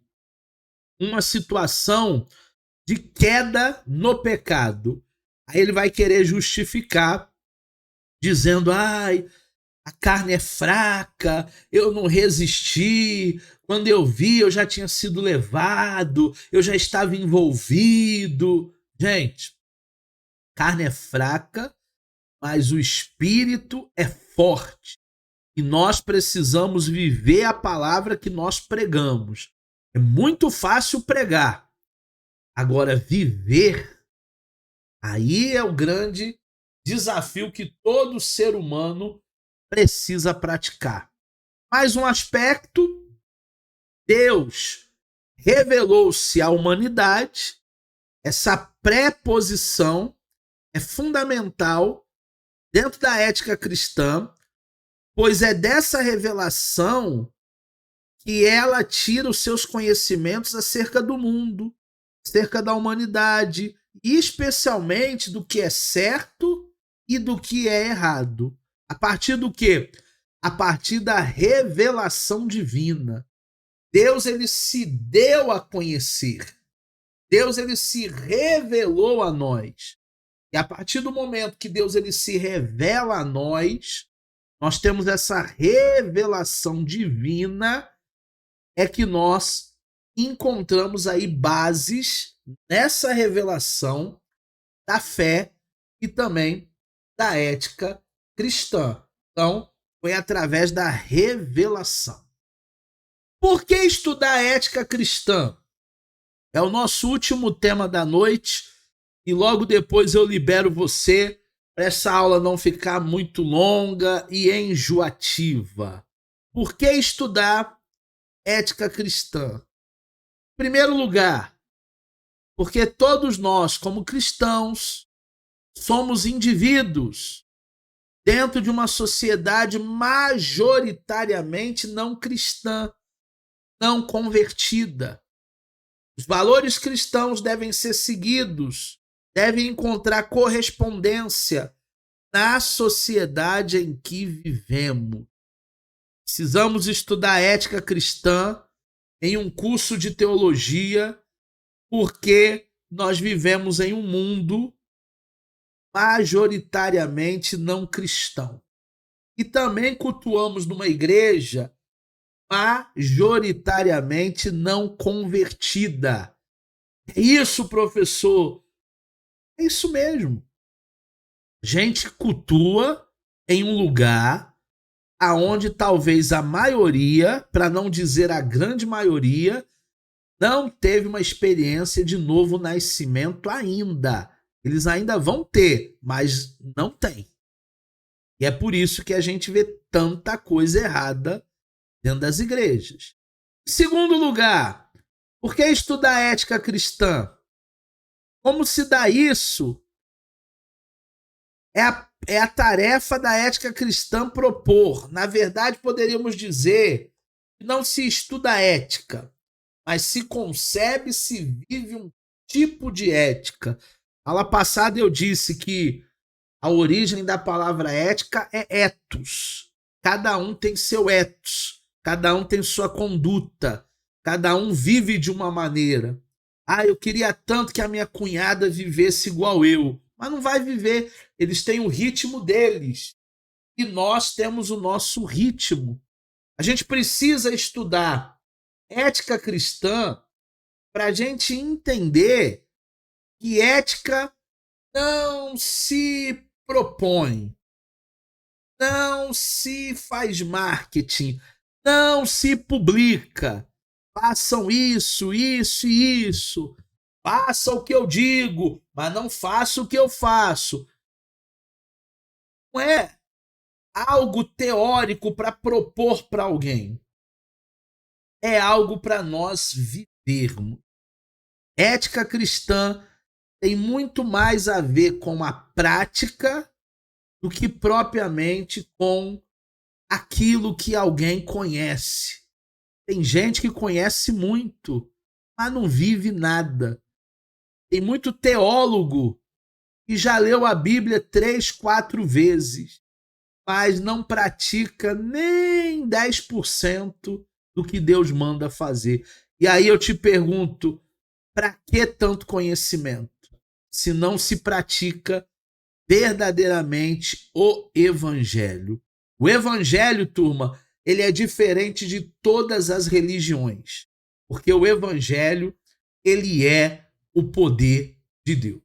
Speaker 1: uma situação de queda no pecado. Aí ele vai querer justificar, dizendo, ai, a carne é fraca, eu não resisti, quando eu vi eu já tinha sido levado, eu já estava envolvido. Gente, carne é fraca, mas o espírito é forte. E nós precisamos viver a palavra que nós pregamos. É muito fácil pregar. Agora, viver, aí é o grande desafio que todo ser humano precisa praticar. Mais um aspecto, Deus revelou-se à humanidade. Essa preposição é fundamental dentro da ética cristã, pois é dessa revelação que ela tira os seus conhecimentos acerca do mundo, acerca da humanidade, e especialmente do que é certo e do que é errado. A partir do quê? A partir da revelação divina. Deus ele se deu a conhecer. Deus ele se revelou a nós. E a partir do momento que Deus ele se revela a nós, nós temos essa revelação divina, é que nós encontramos aí bases nessa revelação da fé e também da ética cristã. Então, foi através da revelação. Por que estudar a ética cristã? É o nosso último tema da noite e logo depois eu libero você para essa aula não ficar muito longa e enjoativa. Por que estudar ética cristã? Em primeiro lugar, porque todos nós, como cristãos, somos indivíduos dentro de uma sociedade majoritariamente não cristã, não convertida. Os valores cristãos devem ser seguidos, devem encontrar correspondência na sociedade em que vivemos. Precisamos estudar ética cristã em um curso de teologia, porque nós vivemos em um mundo majoritariamente não cristão. E também cultuamos numa igreja majoritariamente não convertida. É isso, professor. É isso mesmo. A gente cultua em um lugar aonde talvez a maioria, para não dizer a grande maioria, não teve uma experiência de novo nascimento ainda. Eles ainda vão ter, mas não tem. E é por isso que a gente vê tanta coisa errada dentro das igrejas. Em segundo lugar, por que estudar ética cristã? Como se dá isso? É a tarefa da ética cristã propor. Na verdade, poderíamos dizer que não se estuda ética, mas se concebe, se vive um tipo de ética. Na aula passada eu disse que a origem da palavra ética é ethos. Cada um tem seu ethos, cada um tem sua conduta, cada um vive de uma maneira. Eu queria tanto que a minha cunhada vivesse igual eu, mas não vai viver. Eles têm o ritmo deles e nós temos o nosso ritmo. A gente precisa estudar ética cristã para a gente entender que ética não se propõe, não se faz marketing, não se publica. Façam isso, isso e isso. Faça o que eu digo, mas não faça o que eu faço. Não é algo teórico para propor para alguém. É algo para nós vivermos. Ética cristã tem muito mais a ver com a prática do que propriamente com aquilo que alguém conhece. Tem gente que conhece muito, mas não vive nada. Tem muito teólogo que já leu a Bíblia 3, 4 vezes, mas não pratica nem 10% do que Deus manda fazer. E aí eu te pergunto, para que tanto conhecimento, se não se pratica verdadeiramente o evangelho? O evangelho, turma, ele é diferente de todas as religiões, porque o evangelho, ele é o poder de Deus.